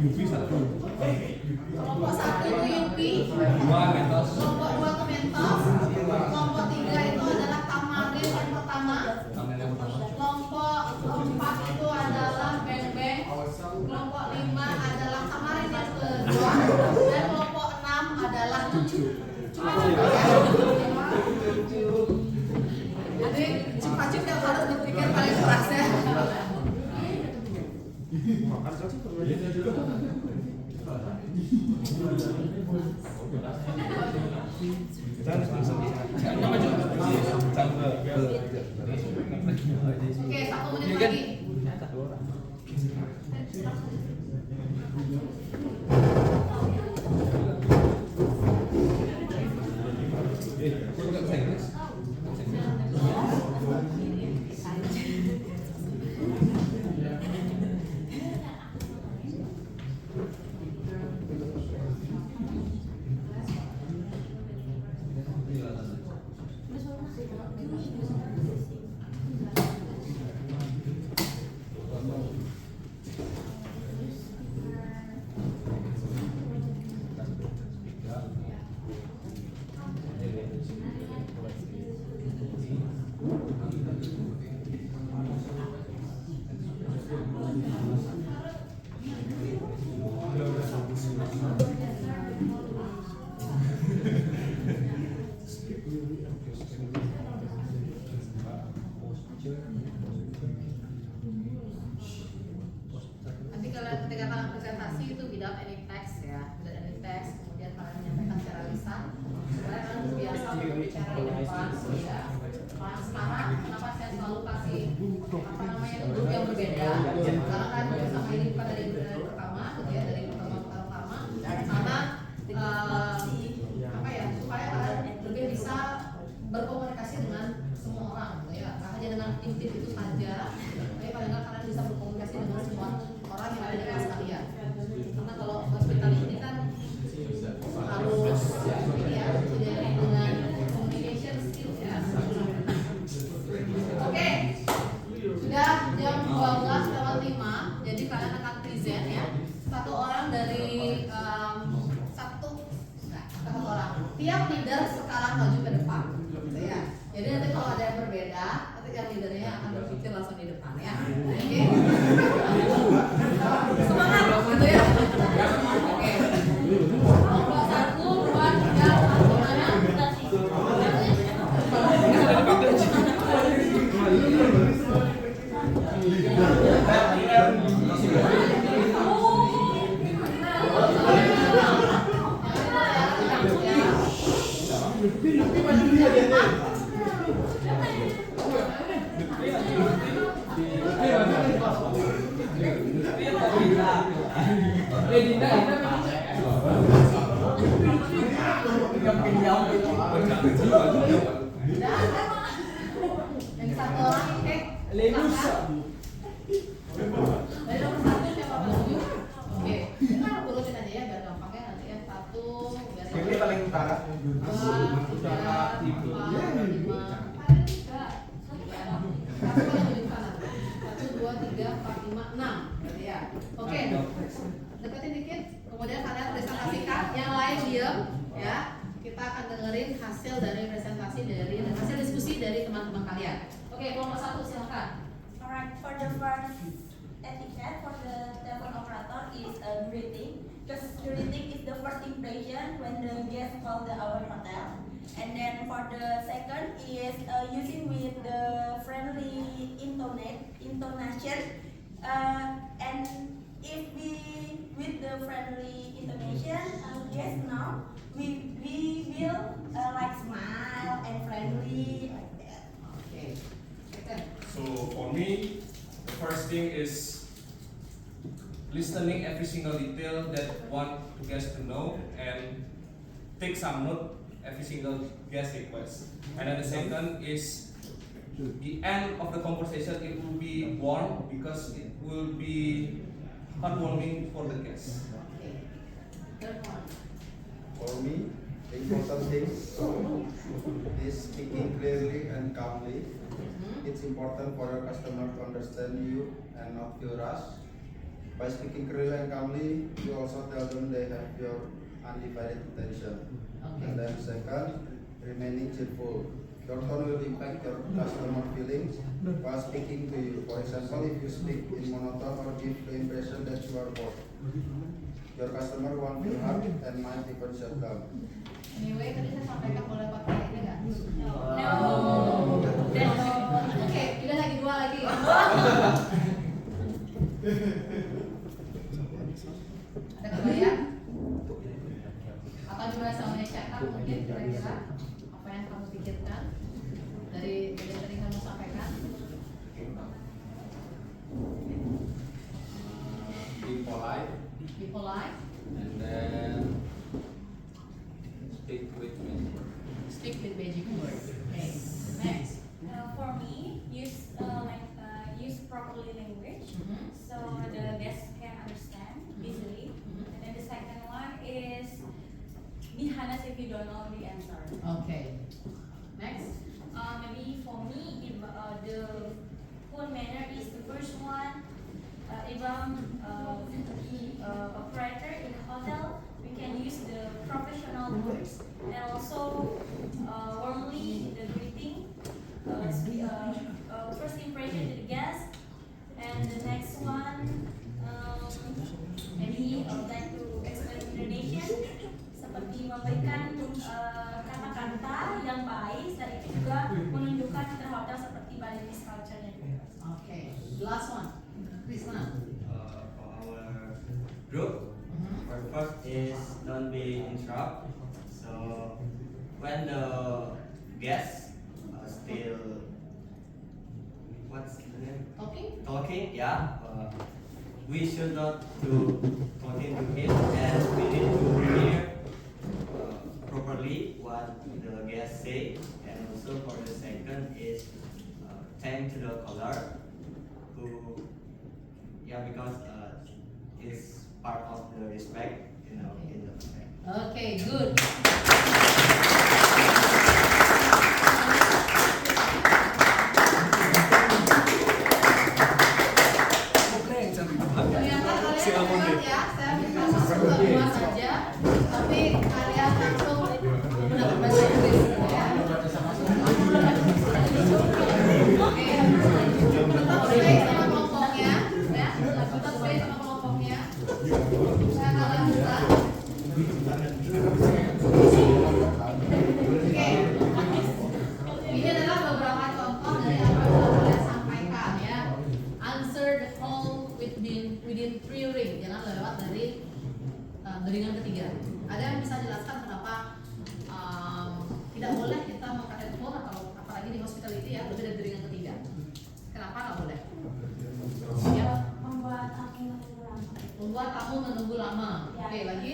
Speaker 2: Yupi 1.
Speaker 1: Kelompok 1 itu Yupi,
Speaker 2: 2 Mentos.
Speaker 1: kelompok 2 ke Mentos, kelompok 3 itu adalah Tamarin yang pertama, kelompok 4 itu adalah Beng Beng, kelompok 5 adalah Tamarin yang kedua, dan kelompok 6 adalah Cucu. Jadi Cip yang harus berpikir paling keras ya. Oke, 1 menit lagi. Nanti kalian ketika kalian presentasi itu without any text ya, without any text, kemudian kalian menyampaikan secara lisan. Supaya kalian terbiasa untuk berbicara di depan ya. Nah, sekarang kenapa saya selalu kasih apa namanya grup yang berbeda? Karena kan sama ini bukan dari pertama, gitu ya, dari pertama. Karena apa ya, supaya kalian lebih bisa berkomunikasi dengan semua orang, gitu ya. Nah, hanya dengan tim-tim itu saja, tapi paling nggak kalian bisa berkomunikasi dengan semua orang yang ada di kelas kalian. Karena kalau hospitality kan harus ini ya, jadi dengan communication skills ya. Oke, sudah jam 12:05, jadi kalian akan present ya. Satu orang dari satu orang. Tiap leader sekarang maju ke depan, gitu ya. Jadi nanti kalau ada yang berbeda, nanti yang leadernya akan berpikir langsung di depan ya. Oke. Semangat, gitu ya. Oke. Nomor 1, 2, 3, langsung mana? Yang satu orang ini silakan. 4, 5, 6 berarti ya. Oke, deketin dikit. Kemudian kalian presentasikan, yang lain diam ya. Kita akan dengerin hasil dari presentasi dari hasil diskusi dari teman-teman kalian. Oke, kelompok 1 silakan.
Speaker 6: Alright, for the first etiquette for the telephone operator is greeting. Because greeting is the first impression when the guest call our hotel. And then for the second is using with the friendly intonation. And if we with the friendly intonation, guest now we will like smile and friendly like that.
Speaker 1: Oke. Second.
Speaker 7: So for me, the first thing is listening every single detail that want to guest to know and take some note every single guest request. And then the second is the end of the conversation, it will be warm because it will be heartwarming for the guests.
Speaker 1: Oke. Third one.
Speaker 8: For me, the important thing is speaking clearly and calmly. It's important for your customer to understand you and not feel rushed. By speaking clearly and calmly, you also tell them they have your undivided attention.
Speaker 1: Okay.
Speaker 8: And then second, remaining cheerful. Your tone will impact your customer feelings while speaking to you. For example, if you speak in monotone or give the impression that you are bored, your customer won't feel hurt and might even shut down.
Speaker 1: Anyway, tadi saya sampaikan boleh pakai ini nggak?
Speaker 4: No.
Speaker 1: Oke, udah lagi 2 lagi. Ada kebayang? Atau juga sama menyesuaikan mungkin kira-kira apa yang kamu pikirkan dari yang tadi kamu sampaikan?
Speaker 2: Be polite
Speaker 1: Be polite,
Speaker 2: and then speak with me.
Speaker 1: speak with magic words. Okay, next.
Speaker 5: For me, use use properly language so the guests can understand easily. And then the second one is be honest if you don't know the answer.
Speaker 1: Okay, next.
Speaker 5: Maybe for me, if the phone manner is the first one. If I'm operator in a hotel, we can use the professional words and also warmly the greeting, first impression to the guest, and the next one maybe I would like to explain Indonesian seperti memberikan kata-kata yang baik dan itu juga menunjukkan kita hotel seperti Balinese culture-nya juga.
Speaker 1: Okay, last one. Krisna.
Speaker 3: For our group, our first is don't be interrupt. So when the guests still what's the name? Talking, yeah. We should not to talking to him, and we need to hear properly what the guests say. And also for the second is thank to the caller who, yeah, because it's part of the respect, in the respect.
Speaker 1: Okay, good. Ternyata kalian hebat ya, saya minta satu atau 2 saja, tapi kalian langsung udah bahasa Inggris ya. Oke, tetap stay sama kelompoknya, ya, tetap stay sama kelompoknya. Saya akan lanjutkan. Oke, ini adalah beberapa contoh dari apa yang sudah kalian sampaikan ya. Answer the call within 3 ring, jangan lewat dari ringan ketiga. Ada yang bisa jelaskan kenapa tidak boleh kita mengangkat telepon atau apalagi di hospitality ya lebih dari ringan ketiga? Kenapa nggak boleh? Ya,
Speaker 5: Membuat aku menunggu lama.
Speaker 1: membuat kamu menunggu lama. Oke, lagi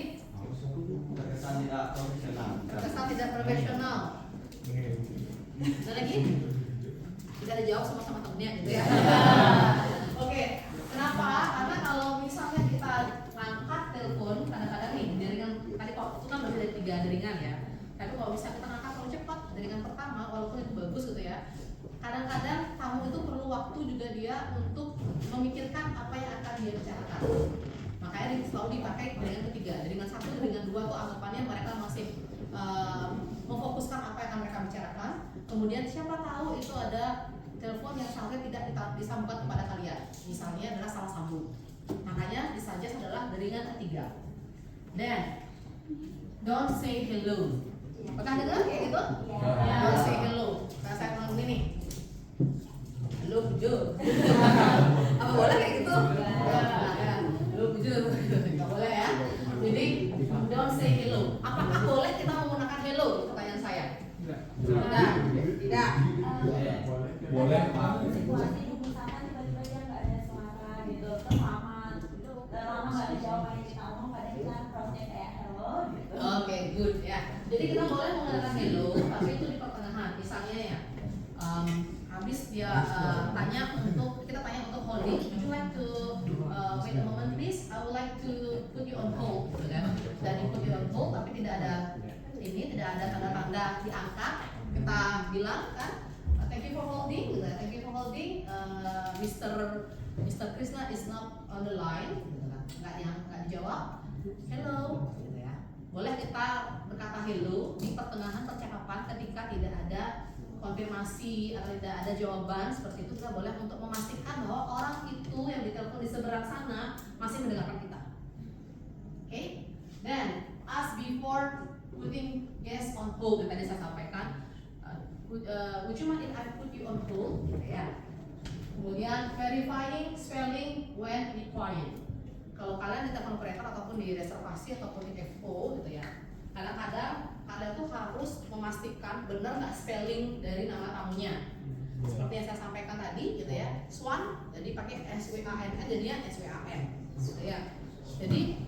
Speaker 3: Terkesan tidak profesional.
Speaker 1: terkesan tidak profesional. Ada lagi? Tidak dijawab sama temennya gitu ya. Oke, kenapa? Karena kalau misalnya kita ngangkat telepon, kadang-kadang nih jaringan tadi kok itu kan lebih dari 3 jaringan ya. Tapi kalau misalnya kita ngangkat terlalu cepat jaringan pertama, walaupun itu bagus gitu ya, kadang-kadang tamu itu perlu waktu juga dia untuk memikirkan apa yang akan dia bicarakan. Makanya selalu dipakai dengan ketiga. Dengan satu dan dengan dua tuh anggapannya mereka masih memfokuskan apa yang akan mereka bicarakan. Kemudian siapa tahu itu ada telepon yang seharusnya tidak disambungkan kepada kalian. Misalnya adalah salah sambung. Makanya disuggest adalah dengan ketiga. Then don't say hello. Pernah dengar kayak gitu? Don't say hello. Nah, saya ngomong gini nih. Hello bujur. Apa boleh kayak gitu? Ya. Hello bujur. Nggak boleh ya. Jadi don't say hello. Apakah boleh kita menggunakan hello? Pertanyaan saya. Tidak.
Speaker 2: Boleh.
Speaker 6: Situasi misalkan tiba-tiba dia nggak ada suara gitu, terus lama nggak ada jawaban yang kita omong, padahal kita harusnya kayak hello gitu.
Speaker 1: Oke, good ya. Jadi kita boleh menggunakan hello, tapi itu di pertengahan. Misalnya ya, habis dia kita tanya untuk holding. Would you like to wait a moment please? I would like to put you on hold, gitu kan? Dan di put you on hold, tapi tidak ada tanda-tanda diangkat. Kita bilang kan, thank you for holding, gitu. Thank you for holding. Mr. Krishna is not on the line, gitu kan? Nggak dijawab. Hello, gitu ya. Boleh kita berkata hello di pertengahan percakapan ketika tidak ada konfirmasi atau tidak ada jawaban seperti itu. Kita boleh untuk memastikan bahwa orang itu yang ditelepon di seberang sana masih mendengarkan kita. Okay? Then as before putting guest on hold yang tadi saya sampaikan, would you mind if I put you on hold? Gitu ya. Kemudian verifying spelling when required. Kalau kalian di telepon operator ataupun di reservasi ataupun di FO gitu ya, kadang-kadang kalian tuh harus memastikan benar nggak spelling dari nama tamunya. Seperti yang saya sampaikan tadi gitu ya, Swan jadi pakai SWAN jadinya SWAN gitu ya. Jadi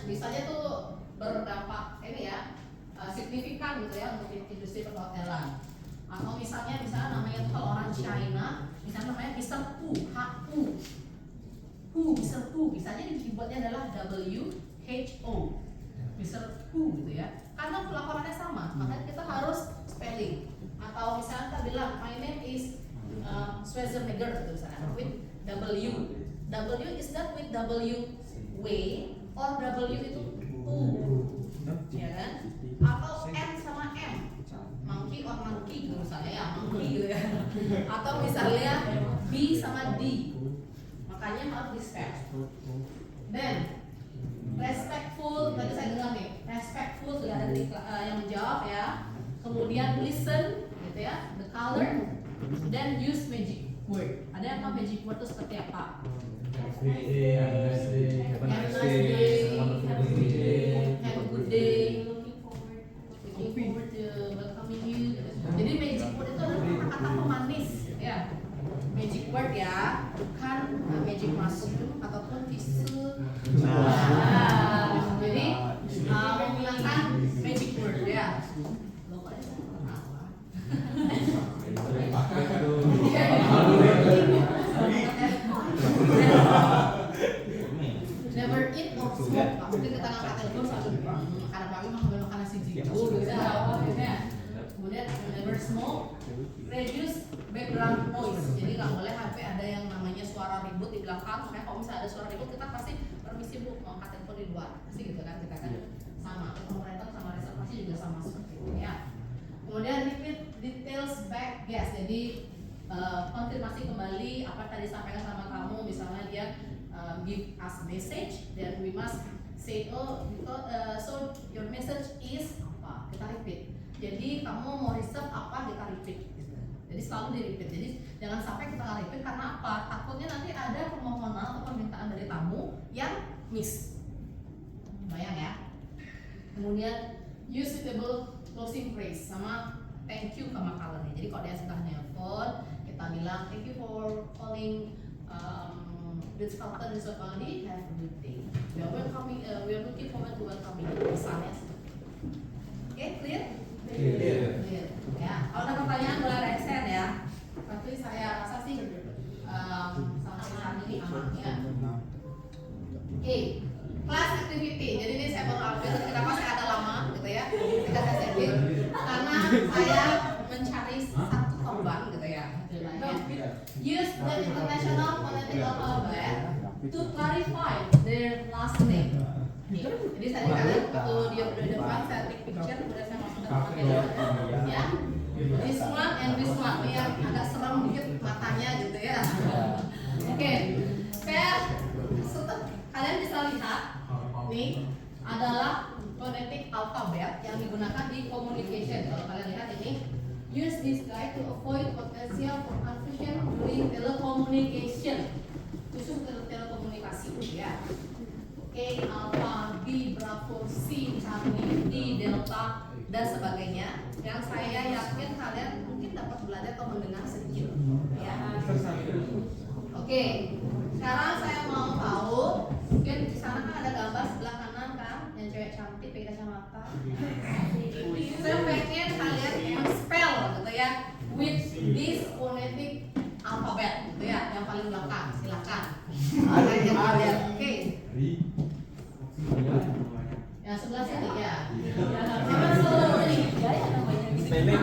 Speaker 1: misalnya tuh berdampak ini ya, signifikan gitu ya untuk industri perhotelan. Atau misalnya namanya tuh kalau orang China, misalnya namanya Mr. Hu, Mr. Hu, misalnya dibuatnya adalah WHO, Mr. Hu gitu ya. Karena pelaporannya sama, makanya kita harus spelling. Atau misalnya kita bilang my name is Schwarzenegger gitu misalnya, with W. W is that with W or W itu U, ya kan? Atau N sama M, monkey or monkey gitu misalnya ya, monkey gitu ya. Atau misalnya B sama D. Makanya harus di spell. Then respectful, tadi saya dengar nih, respectful sudah ada yang menjawab ya. Kemudian listen, gitu ya, the color, then use magic word. Ada yang tahu magic word itu seperti apa?
Speaker 2: Have a nice day.
Speaker 1: Have a good day. Looking forward to welcoming you. Jadi magic word itu adalah kata-kata pemanis, ya. Magic word ya, bukan magic mushroom ataupun tisu. Jadi menggunakan magic word ya. Never eat or smoke. Mungkin kita ngangkat telepon sambil makan pagi makan nasi jigo gitu ya. Kemudian never smoke. Reduce background noise. Jadi nggak boleh HP ada yang namanya suara ribut di belakang. Makanya kalau misalnya ada suara ribut kita pasti permisi bu mau angkat telepon di luar. Pasti gitu kan kita kan sama. Operator sama reservasi juga sama seperti itu ya. Kemudian repeat details back guest. Jadi konfirmasi kembali apa yang tadi sampaikan sama kamu. Misalnya dia give us message, then we must say so your message is apa? Kita repeat. Jadi kamu mau reserve apa kita repeat. Jadi selalu di repeat. Jadi jangan sampai kita nggak repeat karena apa? Takutnya nanti ada permohonan atau permintaan dari tamu yang miss. Bayang ya. Kemudian use suitable closing phrase sama thank you sama colornya. Jadi kalau dia sudah nelpon, kita bilang thank you for calling Ritz Carlton Resort Bali. Have a good day. We are looking forward to welcoming you. Misalnya. Oke, clear? Clear. Ya. Kalau ada pertanyaan boleh resen ya. Tapi saya rasa sih sampai saat ini aman ya. Oke. Class activity. Jadi ini saya baru ambil. Kenapa saya ada lama gitu ya? Ketika saya setting karena saya mencari satu korban gitu ya. to clarify their last name. Nih, jadi tadi kalian waktu dia udah depan saya take picture, kemudian saya masukkan ke kamera, ya. This one and this one, ini yang agak serem dikit matanya gitu ya. Oke, kayak kalian bisa lihat nih adalah phonetic alphabet yang digunakan di communication. Kalau kalian lihat ini, use this guide to avoid potential for confusion during telecommunication. Khusus telekomunikasi ya. A, Alpha, B, Bravo, C, Charlie, D, Delta, dan sebagainya. Yang saya yakin kalian mungkin dapat belajar atau mendengar sedikit ya. Oke, sekarang saya mau tahu, mungkin di sana kan ada gambar sebelah kanan kan, yang cewek cantik pakai kacamata. Saya pengen kalian men-spell gitu ya, with this phonetic alphabet gitu ya, yang paling belakang. Silakan. Oke. Yang sebelah sini ya. Siapa sebelah sini?
Speaker 3: Spelling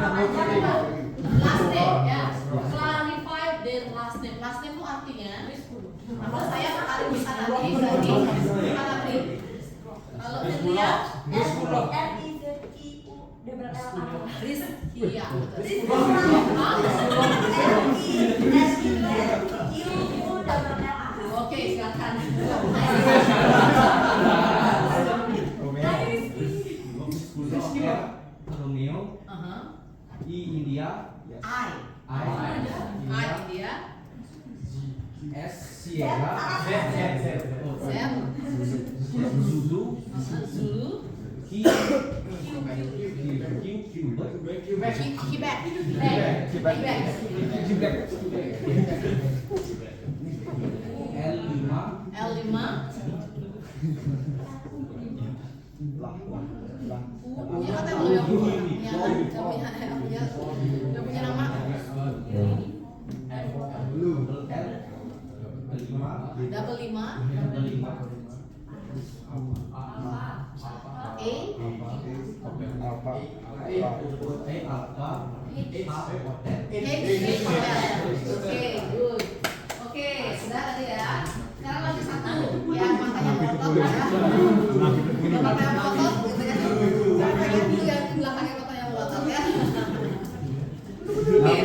Speaker 1: Last name ya. Clarify their last name. Last name itu artinya, kalau saya kali bisa nanti berarti bukan arti. Kalau India, Rizkia. Oke, silakan.
Speaker 2: Romeo, I India,
Speaker 1: I India,
Speaker 2: S Sierra, Z, Zulu, Q,
Speaker 1: Quebec. L5, punya kata yang punya nama. Double 5, Oke, sudah tadi ya. Sekarang lagi satu, yang matanya melotot ya. Yang matanya melotot gitu ya. Saya pengen dulu yang di belakangnya matanya melotot ya. Oke.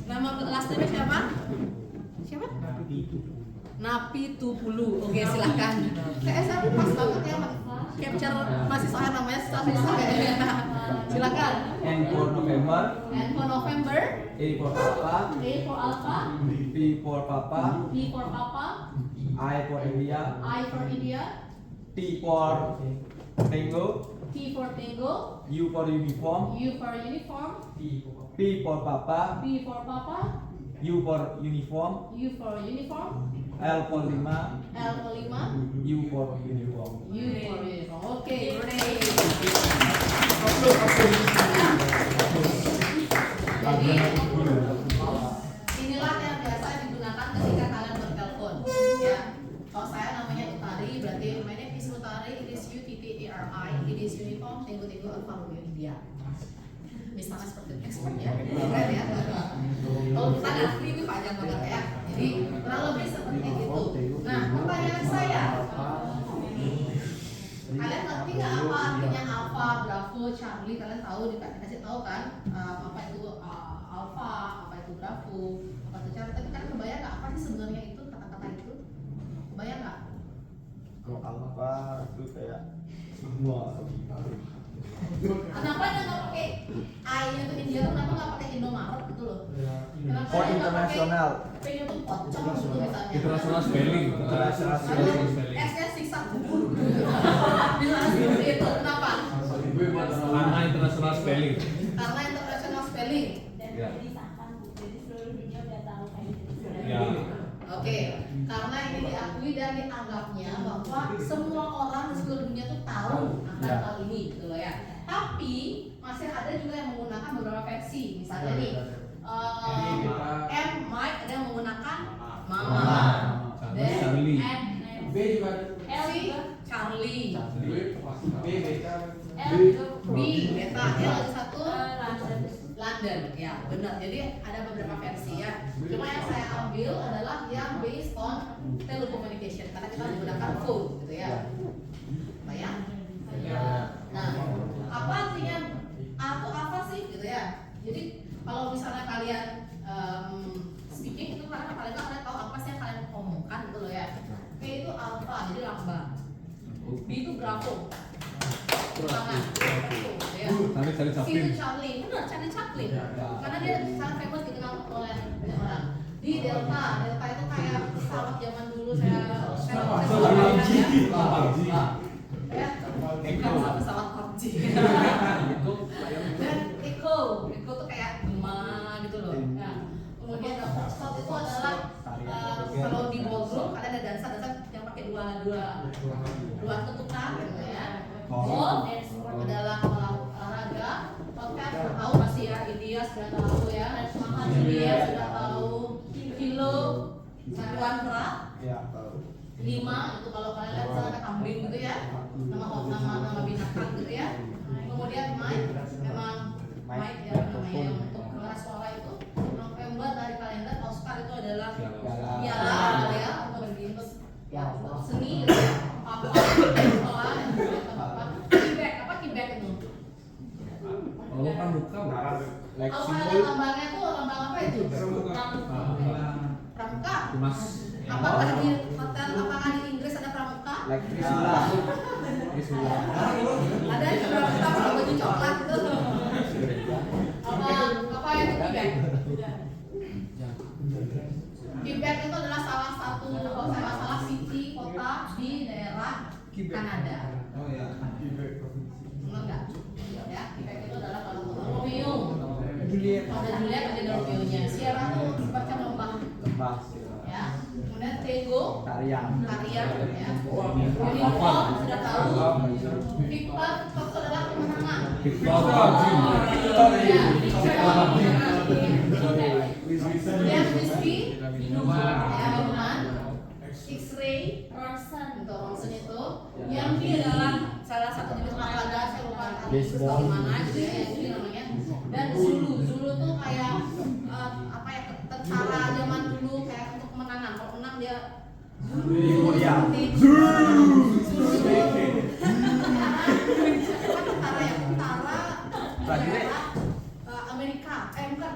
Speaker 1: Nama last name siapa? Siapa? Napi Tupulu. Oke, silakan. Saya pas banget ya capture mahasiswa yang namanya susah ya. Silakan.
Speaker 3: N for November,
Speaker 1: And for November,
Speaker 3: A for Alpha,
Speaker 1: A for Alpha,
Speaker 3: P for Papa,
Speaker 1: P for Papa,
Speaker 3: I for India,
Speaker 1: I for India,
Speaker 3: T for Tango,
Speaker 1: T for Tango,
Speaker 3: U for Uniform,
Speaker 1: U for Uniform,
Speaker 3: P for Papa,
Speaker 1: P for Papa,
Speaker 3: U for Uniform,
Speaker 1: U for Uniform,
Speaker 3: L for 5,
Speaker 1: L for 5,
Speaker 3: U for Uniform.
Speaker 1: U for Uniform. Oke, great. Jadi inilah yang biasa digunakan ketika kalian bertelepon ya. Kalau saya namanya Utari, berarti my name is Utari, it is UTTARI, it is Uniform, Tango Alpha Romeo India. Misalnya seperti expert ya, keren ya. Kalau kita ngerti ini panjang banget ya. Jadi kurang lebih seperti itu. Nah, pertanyaan saya, kalian ngerti nggak apa artinya Alpha, Bravo, Charlie? Kalian tahu, dikasih tahu kan apa itu Alpha, apa itu Bravo, apa itu Charlie? Tapi kalian kebayang nggak apa sih sebenarnya itu kata-kata itu? Kebayang nggak?
Speaker 8: Kalau Alpha itu kayak semua.
Speaker 1: Kenapa nggak pakai I-nya tuh India tuh kenapa nggak pakai Indomaret gitu loh? Kenapa
Speaker 3: For
Speaker 1: nggak pakai
Speaker 3: international.
Speaker 1: P-nya tuh pocong gitu misalnya?
Speaker 2: international spelling,
Speaker 1: S-nya siksa kubur. Bisa seperti itu. Kenapa?
Speaker 2: karena international spelling.
Speaker 1: Karena international spelling.
Speaker 5: Dan
Speaker 2: Ya.
Speaker 5: disahkan Bu, jadi seluruh dunia udah tahu kayak gitu.
Speaker 2: Ya.
Speaker 1: Oke, karena ini diakui dan dianggapnya bahwa semua orang di seluruh dunia tuh tahu akan hal ini gitu loh ya. Tapi masih ada juga yang menggunakan beberapa versi. Misalnya nih, M Mike ada yang menggunakan Mama. Dan
Speaker 2: Charlie.
Speaker 1: N
Speaker 3: B juga
Speaker 1: L Charlie.
Speaker 5: L juga
Speaker 1: B Beta, L ada satu
Speaker 5: London.
Speaker 1: London, ya benar. Jadi ada beberapa versi ya. Cuma yang saya ambil adalah yang based on telecommunication. Bravo gitu ya. Bayang? Nah, apa artinya A itu apa sih gitu ya? Jadi kalau misalnya kalian speaking itu karena kalian tahu apa sih yang kalian omongkan gitu loh ya. P itu alpha, jadi lambang. B itu Bravo. Tangan. Gitu ya.
Speaker 2: Charlie
Speaker 1: C
Speaker 2: Chaplin.
Speaker 1: itu Charlie, benar Charlie Chaplin. Karena dia sangat famous dikenal oleh banyak orang. Di Delta itu kayak pesawat zaman dulu saya ya, pesawat PUBG. Dan Echo tuh kayak Gema gitu loh. Nah, kemudian Foxtrot itu adalah kalau di ballroom ada dansa yang pakai dua ketukan gitu ya. Ball adalah olahraga. Podcast tahu pasti ya, India sudah tahu ya. India sudah tahu. Kilo satuan berat. Lima itu kalau kalian lihat misalnya ada kambing gitu ya, nama binatang gitu ya. Kemudian mic, memang mic ya namanya yang untuk mengeras suara itu. November dari kalender, Oscar itu adalah piala ya untuk ya untuk seni gitu ya. Apa sekolah apa keyback itu?
Speaker 2: Oh, pramuka.
Speaker 1: Kalau kalian lambangnya tuh lambang apa itu? Pramuka.
Speaker 2: Mas.
Speaker 1: Apakah di hotel, apakah di Inggris ada pramuka? Ada yang pramuka kalau baju coklat itu. Apa yang keyback? Keyback itu adalah salah satu kalau saya nggak salah city kota di daerah Kanada.
Speaker 8: Oh ya.
Speaker 1: Benar nggak? Ya, Quebec itu adalah kalau Romeo. Ada Juliet, ada Romeo-nya. Sierra itu semacam lembah. Ya. Kemudian Tango, tarian ya. Unicorn sudah tahu. Victor itu adalah kemenangan. Kemudian Whiskey, minuman. X-ray, Ronson itu yang dia adalah salah satu jenis olahraga saya lupa bagaimana gitu ya yang ini namanya. Dan Zulu tuh kayak apa ya tentara zaman dulu kayak untuk kemenangan. Kalau menang dia Zulu tentara Amerika, bukan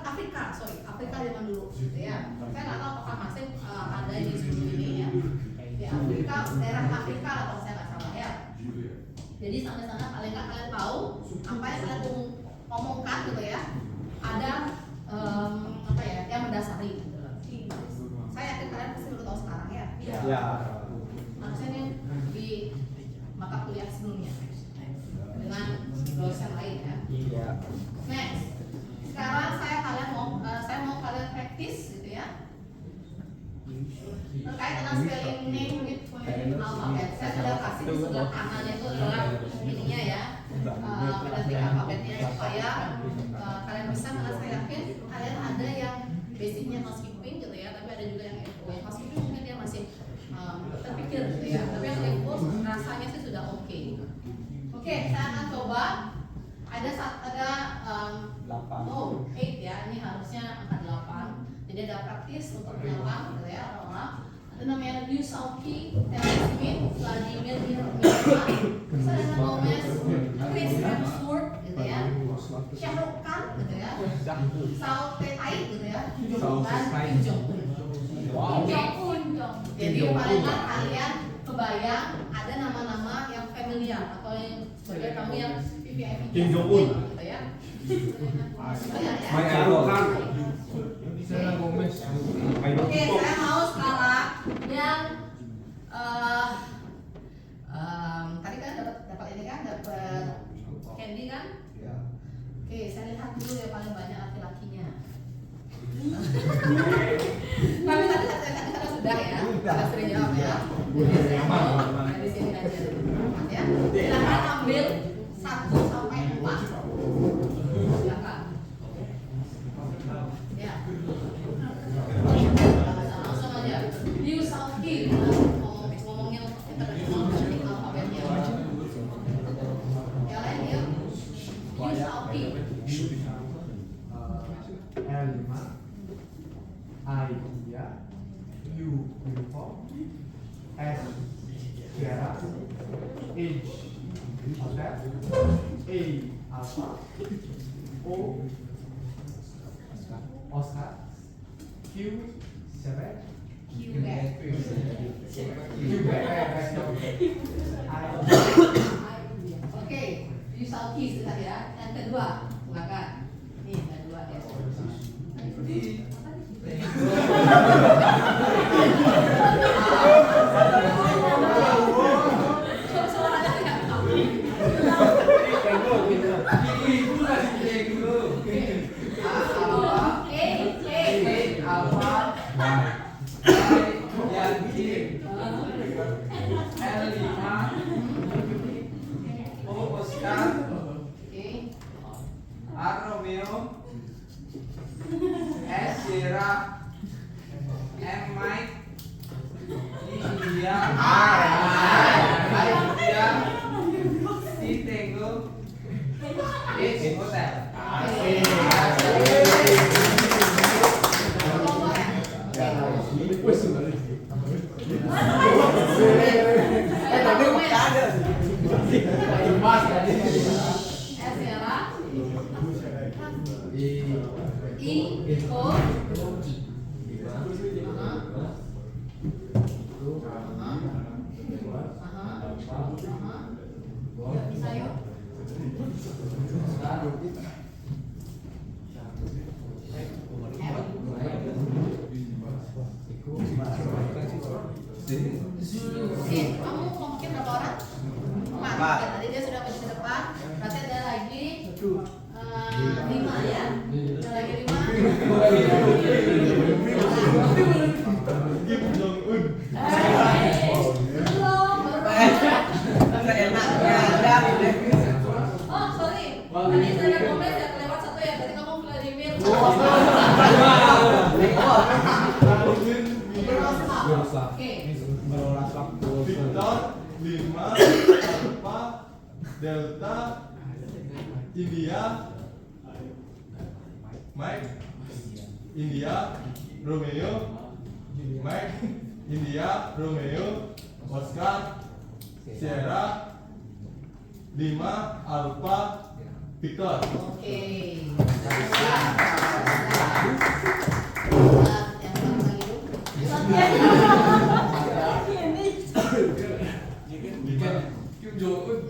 Speaker 1: Afrika zaman dulu gitu ya. Saya nggak tahu apakah masih ada di Zulu ini ya. Di Afrika, daerah Afrika lah kalau saya nggak salah ya. Jadi sampai sana paling nggak kalian tahu apa yang kalian omongkan gitu ya. Ada apa ya yang mendasari gitu loh. Saya yakin kalian pasti baru tahu sekarang ya. Iya. Harusnya ini di mata kuliah sebelumnya dengan dosen lain ya.
Speaker 9: Iya.
Speaker 1: Next, sekarang saya mau kalian praktis gitu ya. Terkait dengan spelling name with phonetic alphabet. Saya sudah kasih di sebelah kanan itu adalah ininya ya, phonetic alphabetnya supaya kalian bisa, karena saya yakin kalian ada yang basicnya housekeeping gitu ya, tapi ada juga yang housekeeping mungkin dia masih terpikir gitu ya, tapi yang info rasanya sih sudah oke. Oke, saya akan coba ada 8 ya, ini harusnya angka 8. Jadi ada praktis untuk menyelam gitu ya orang-orang. Ada namanya Liu Shaoqi, Taylor Swift, Vladimir Mirza, Selena Gomez, Chris Hemsworth gitu ya, Shah Rukh Khan gitu ya, Sao Petai gitu ya, dan Kim Jong Un. Jadi paling nggak kalian kebayang ada nama-nama yang familiar atau yang sebagai kamu yang VVIP
Speaker 2: Kim Jong Un
Speaker 1: gitu ya.
Speaker 2: Maya Rokan, Selena Gomez,
Speaker 1: Oke, saya mau sekarang yang tadi kan dapat ini kan, dapat candy kan?
Speaker 8: Ya.
Speaker 1: Oke, saya lihat dulu ya paling banyak laki-lakinya. Tapi tadi sudah ya, sudah sering jawab ya. Jadi saya mau di sini aja ya. Silakan ambil 1 sampai 4. Silakan. Ya. Langsung aja. Liu Shaoqi ngomongnya internasional dari alfabetnya. Yang lain ya. Liu Shaoqi.
Speaker 9: L5 I India U uniform S Sierra, H Hotel, A Alpha, O Oscar, Q Quebec,
Speaker 1: Oke, Yusal Keys itu tadi ya. Yang kedua, silakan. Nih, yang kedua ya. Oke, kamu kelompoknya berapa orang? 4. Tadi dia sudah pergi ke depan. Berarti ada lagi 5 ya. Ada lagi 5. Oh, sorry. Tadi saya Gomez ya kelewat 1 ya. Berarti kamu Vladimir. Oke.
Speaker 9: Victor, 5, Alpha, Delta, India, Mike, India, Romeo, Mike, India, Romeo, Oscar, Sierra, 5, Alpha, Victor.
Speaker 1: Oke.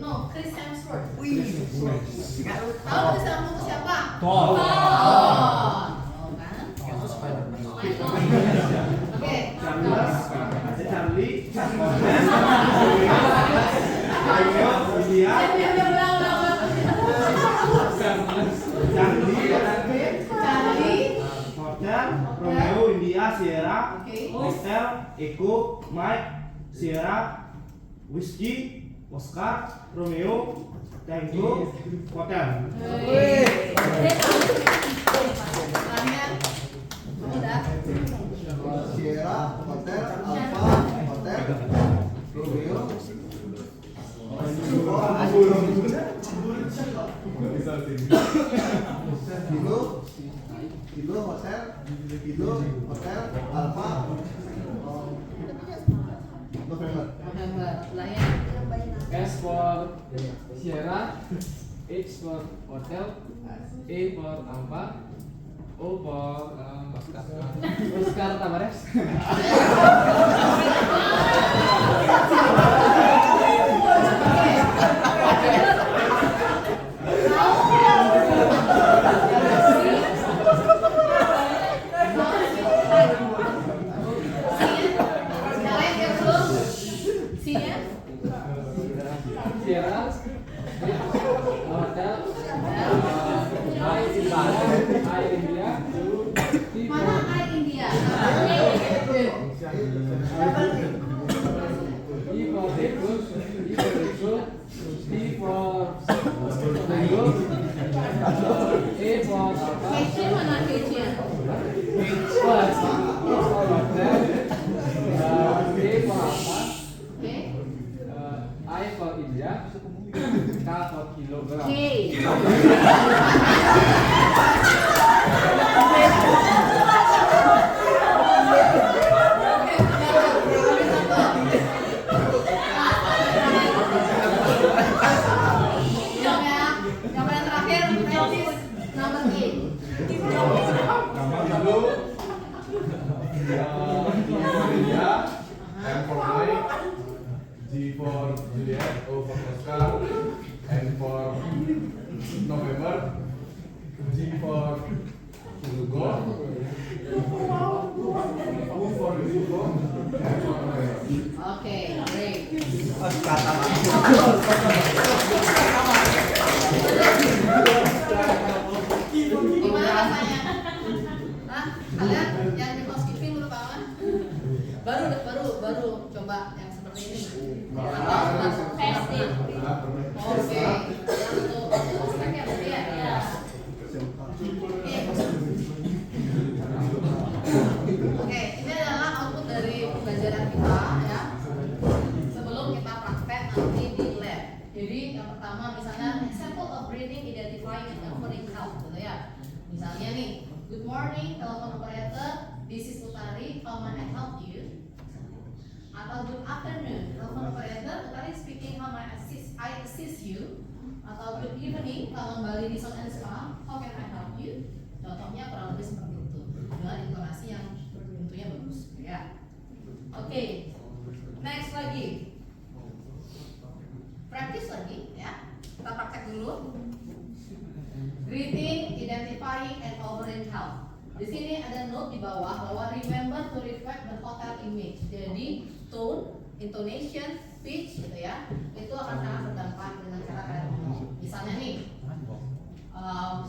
Speaker 1: No, Chris Hemsworth. Tahu Chris Hemsworth siapa?
Speaker 2: Thor.
Speaker 1: Oh, kan? Oke.
Speaker 9: Charlie, India,
Speaker 1: Charlie.
Speaker 9: Hotel, Romeo, India, Sierra,
Speaker 1: Oke.
Speaker 9: Hotel, Echo, Mike, Sierra, Whiskey, Oscar, Romeo, Tango, Hotel.
Speaker 1: Kalian udah?
Speaker 8: Sierra, Hotel, Alpha, Hotel, Romeo, Kilo, Hotel, Alpha, November.
Speaker 1: November. Lain.
Speaker 10: S for Sierra, H for Hotel, A for Alpha, O for Oscar Tavares. Sierra, Hotel, I India,
Speaker 1: Mana I India?
Speaker 10: E for Dekus, E for Deku, T for Tango, A for Alpha,
Speaker 1: Kece mana kece?
Speaker 10: H for Hotel, A for Alpha,
Speaker 1: Oke.
Speaker 10: I for India, K for kilogram.
Speaker 1: Oke.
Speaker 11: G for Juliet, O for Oscar, N for November, G for Hugo, U for Hugo, N for November.
Speaker 1: Oke, great. Gimana rasanya? Hah? Kalian yang di housekeeping terutama baru coba yang seperti ini. Atau testing. Oke. Yang untuk ospek ya berarti ya? Ya. Oke, ini adalah output dari pembelajaran kita ya. Sebelum kita praktek nanti di lab. Jadi yang pertama misalnya example of reading, identifying and offering help gitu ya. Misalnya nih, good morning telepon operator, this is Utari, how may I help you? Atau good afternoon telepon operator, Utari speaking, how may I assist you? Atau good evening, kalau Bali Resort and Spa, how can I help you? Contohnya kurang lebih seperti itu dengan intonasi yang tentunya bagus ya. Oke, next lagi, practice lagi ya. Kita praktek dulu. Greeting, identifying, and offering help. Di sini ada note di bawah bahwa remember to reflect the hotel image. Jadi tone, intonation, speech gitu ya, itu akan sangat berdampak dengan cara kalian ngomong. Misalnya nih,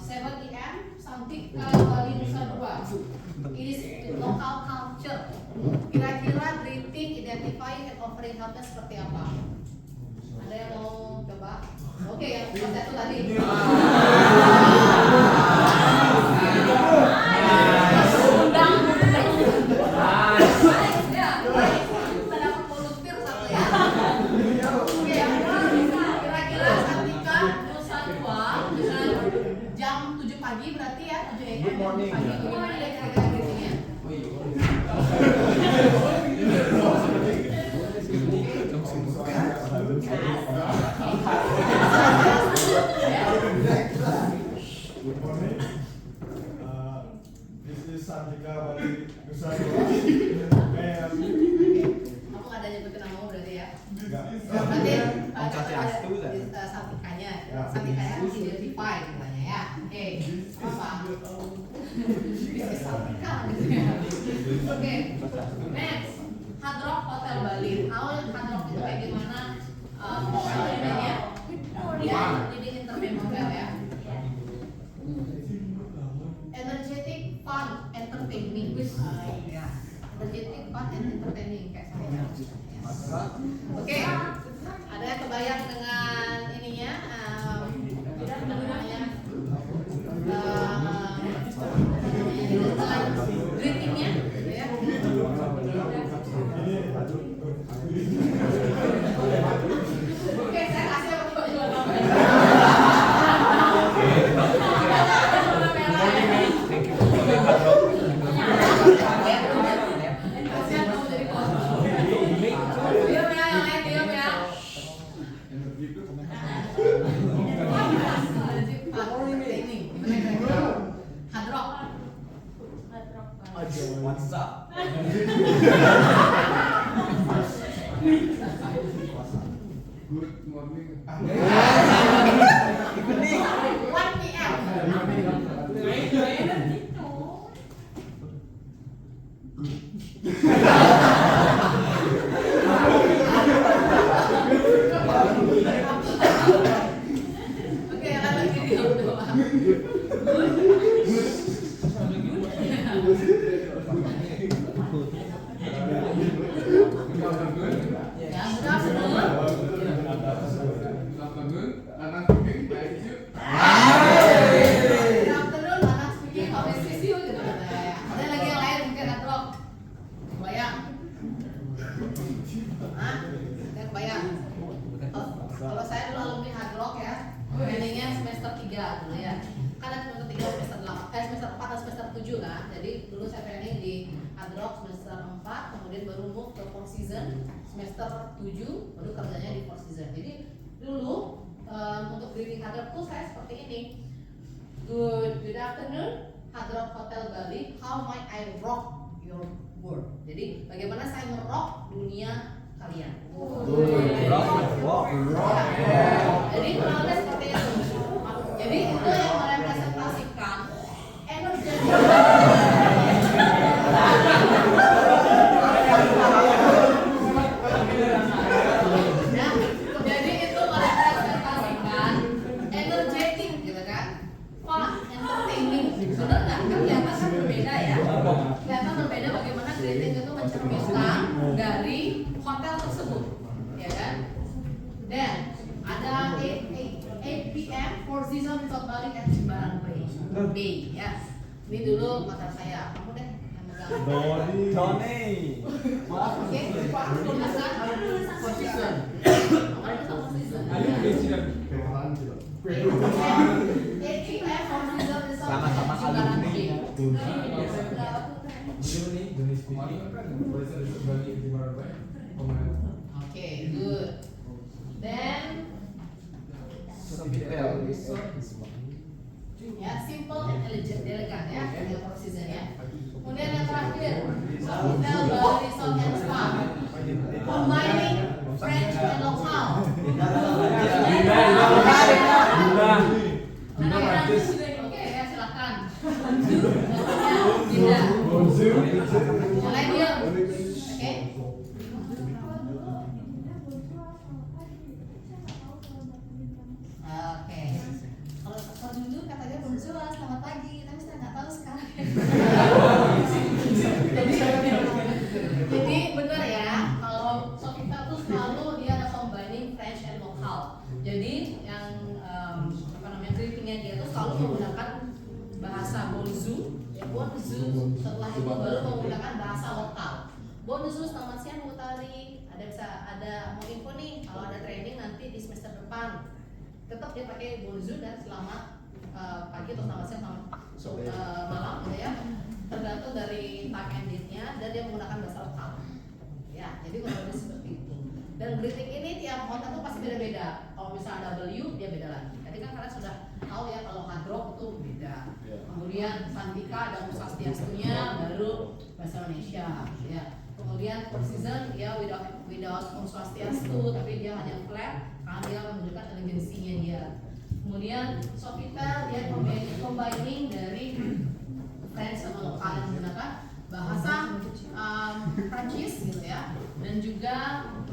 Speaker 1: 7 PM Santika Bali Nusa Dua. It is local culture. Kira-kira greeting, identifying, and offering helpnya seperti apa? Ada yang mau coba? Oke, yang satu tadi. Jam 7 pagi berarti ya, 7 AM. Good morning. Gimana deh kira-kira greetingnya?
Speaker 11: Good morning. This is Santika Bali Nusa Dua.
Speaker 1: Kamu nggak ada nyebutin namamu berarti ya?
Speaker 11: Enggak.
Speaker 1: Berarti Santikanya, Santikanya identify katanya ya. Oke, apa? Bisnis Santika gitu ya. Oke, next, Hard Rock Hotel Bali. Tahu Hard Rock itu kayak gimana? Namanya? Ya, leading entertainment hotel ya. Energetic, fun, entertaining. Ya, energetic, fun, and entertaining kayak saya. Oke, ada yang kebayang dengan ininya, namanya, greetingnya, gitu ya. Oke, saya kasih apa coba juga namanya.
Speaker 3: What's up?
Speaker 11: Good morning.
Speaker 1: 1 PM. Oke, yang lagi di bawah. Kalau saya dulu alumni Hard Rock ya, trainingnya semester 3 dulu ya. Kan semester 3, semester 8, semester 4 dan semester 7 kan. Jadi dulu saya training di Hard Rock semester 4, kemudian baru move ke Four Seasons semester 7, baru kerjanya di Four Seasons. Jadi dulu untuk greeting Hard Rock tuh saya seperti ini. Good afternoon, Hard Rock Hotel Bali. How might I rock your world? Jadi bagaimana saya merok dunia kalian. Jadi kurangnya seperti itu. Jadi itu yang merepresentasikan energi. Nah, jadi itu merepresentasikan energetic gitu kan, fun, entertaining. Benar nggak? Kan kelihatan kan berbeda ya. Kelihatan berbeda bagaimana greeting itu mencerminkan dari hotel tersebut, ya kan? Dan ada 8 p.m. Four Seasons Resort Bali at Jimbaran Bay, ya. Ini dulu pacar saya, kamu deh yang megang.
Speaker 9: Tony.
Speaker 1: Oke, Pak, tulisan Four Seasons. Apa itu Four Seasons? 8 p.m. Four Seasons Resort at Jimbaran Bay. Oke, good. Then ya, simple and elegan ya, dengan Four Seasons ya. Kemudian yang terakhir, Hotel Bali Resort and Spa, combining French and local. Anak Prancis juga ini. Oke ya, silakan. Tidak. Mulai dia. Oke. Oke. Kalau dulu katanya bonjour, selamat pagi, tapi saya nggak tahu sekarang. Jadi benar ya, kalau Sofita tuh selalu dia ada combining French and local. Jadi yang greetingnya dia tuh selalu menggunakan bahasa bonjour, ya bonjour. Setelah itu baru menggunakan bahasa lokal. Bonjour, selamat siang Bu Tari. Ada mau info nih, kalau ada training nanti di semester depan. Tetap dia pakai bonjour dan selamat pagi atau selamat siang, selamat malam gitu ya. Tergantung dari time and date-nya dan dia menggunakan bahasa lokal. Ya, jadi kurang lebih seperti itu. Dan greeting ini tiap hotel tuh pasti beda-beda. Kalau misalnya W dia beda lagi. Tadi kan kalian sudah tahu ya kalau Hard Rock itu beda. Kemudian Santika ada Swastiastunya baru bahasa Indonesia ya. Kemudian Four Seasons dia without Swastiastu tapi dia hanya flat karena dia menunjukkan elegansinya dia. Kemudian Sofitel dia combining dari French sama lokal yang menggunakan bahasa Prancis gitu ya dan juga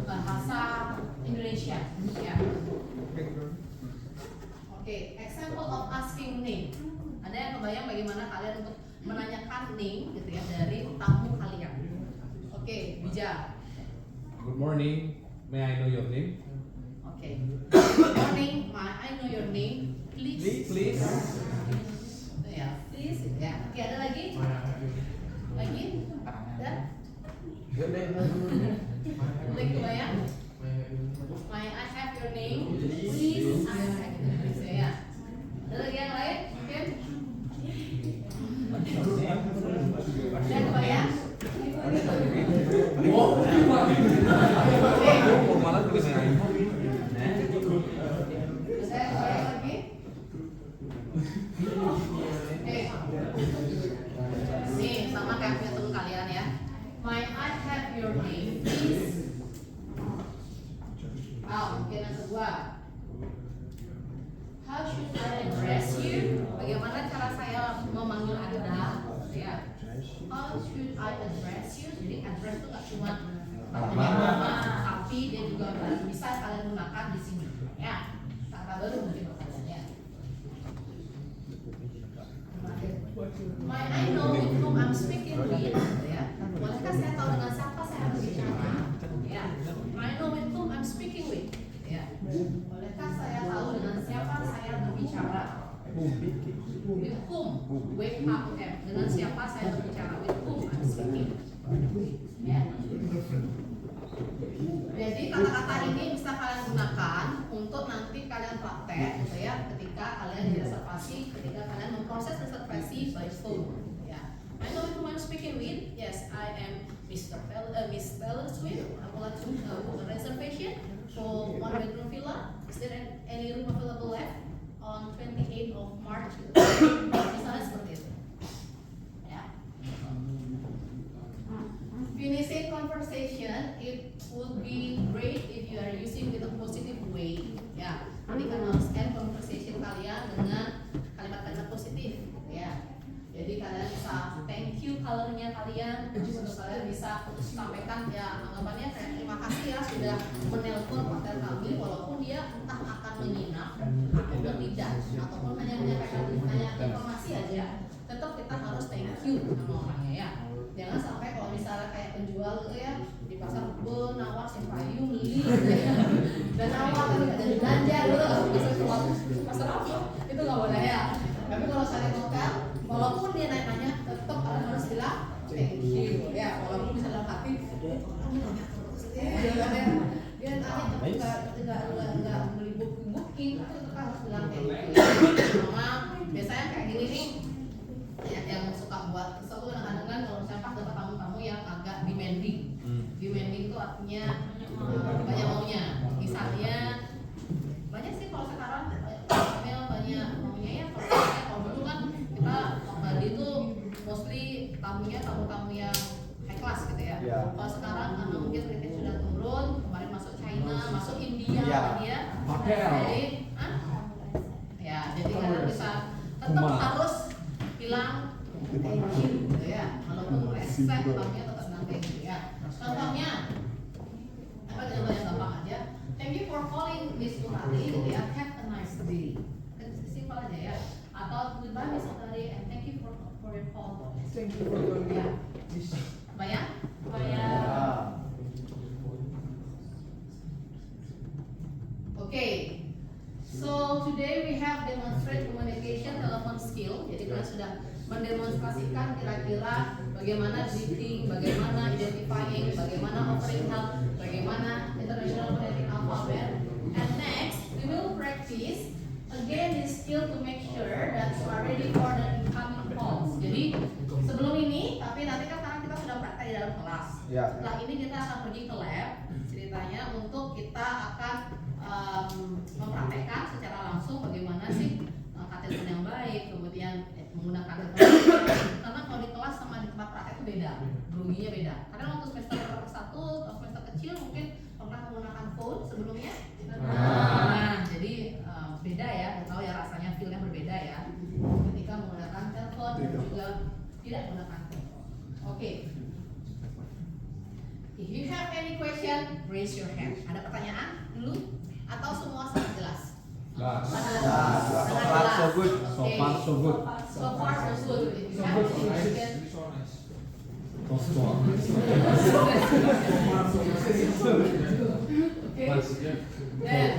Speaker 1: bahasa Indonesia ya. Oke, example of asking name. Ada yang kebayang bagaimana kalian untuk menanyakan name gitu ya dari tamu kalian. Oke, Bija.
Speaker 2: Good morning, may I know your name?
Speaker 1: Oke. Good morning, may I know your name? Please.
Speaker 2: Please.
Speaker 1: Ya, please. Ya. Oke, ada lagi? Lagi? Dan? Udah kebayang? May I have your name? Please. Please ya. Ada lagi yang lain? Mungkin? Udah kebayang?
Speaker 2: Malah tulisannya.
Speaker 1: Saya lagi. Nih sama kayak punya teman kalian ya. May I have your name, please? Mungkin yang kedua. How should I address you? Bagaimana cara saya memanggil Anda? Ya. How should I address you? Jadi address itu nggak cuma nama, tapi dia juga bisa kalian gunakan di sini. Ya, kata baru mungkin pertanyaannya. May I know with whom I'm speaking with? Ya, bolehkah saya tahu dengan siapa saya berbicara? Ya, may I know with whom I'm speaking with? Ya, bolehkah saya tahu dengan siapa saya berbicara? With whom? W-H-U-M. Dengan siapa saya berbicara? With whom I'm speaking? Ya. Jadi kata-kata ini bisa kalian gunakan untuk nanti kalian praktek gitu ya, ketika kalian di reservasi, ketika kalian memproses reservasi by phone. Ya. I know who I'm speaking with. Yes, I am Miss Taylor Swift. I would like to book a reservation for 1-bedroom villa. Is there any room available left on 28th of March? Misalnya seperti itu. Ya. Finishing conversation, it would be sampaikan ya anggapannya kayak terima kasih ya sudah menelpon hotel kami walaupun dia entah akan menginap ataupun tidak ataupun hanya menyampaikan informasi aja, tetap kita harus thank you sama orangnya ya. Jangan sampai kalau misalnya kayak penjual gitu ya di pasar kebun nawar simpayung beli gitu ya dan nawar tapi nggak jadi belanja gitu pasar apa itu nggak boleh ya. Tapi kalau saya hotel walaupun dia nanya tetap kalian harus bilang thank you ya, walaupun bisa dalam hati dia nanya tapi nggak beli booking tapi tetap harus bilang thank you. Mama biasanya kayak gini nih yang suka buat kesel tuh kadang-kadang kan kalau misalnya pas dapat tamu-tamu yang agak demanding. Demanding itu artinya banyak maunya. Misalnya banyak sih kalau sekarang banyak maunya ya. Kalau dulu kan kita Bali tuh mostly tamunya tamu-tamu yang high class gitu ya. Kalau sekarang karena mungkin kritik sudah turun, kemarin masuk China, masuk India, dia. Jadi, jadi kalian bisa tetap harus bilang thank you gitu ya, walaupun respect tamunya tetap bilang thank you ya. Contohnya apa contoh yang gampang aja, thank you for calling Miss Utari gitu ya, have a nice day, simpel aja ya. Atau goodbye Miss Utari and thank you for your call.
Speaker 11: Thank you for your
Speaker 1: ya. Bayang? Okay. So today we have demonstrate communication telephone skill. Jadi kita sudah mendemonstrasikan kira-kira bagaimana greeting, bagaimana identifying, bagaimana offering help, bagaimana international phonetic alphabet. And next we will practice again this skill to make sure that you are ready for the incoming calls. Jadi sebelum ini, tapi nanti kan sekarang kita sudah praktek di dalam kelas. Setelah ini kita akan pergi ke lab ceritanya untuk kita akan mempraktekkan secara langsung bagaimana sih telepon yang baik, kemudian menggunakan telepon karena kalau di kelas sama di tempat praktek itu beda, groginya beda. Karena waktu semester 1 atau semester kecil mungkin pernah menggunakan phone sebelumnya, jadi beda ya, tahu ya rasanya feelnya berbeda ya ketika menggunakan telepon dan juga tidak menggunakan telepon. Oke. If you have any question, raise your hand. Ada pertanyaan dulu? Atau semua sangat jelas? Sangat jelas.
Speaker 10: So good. So far so good.
Speaker 1: So far so good. If you have any question, dan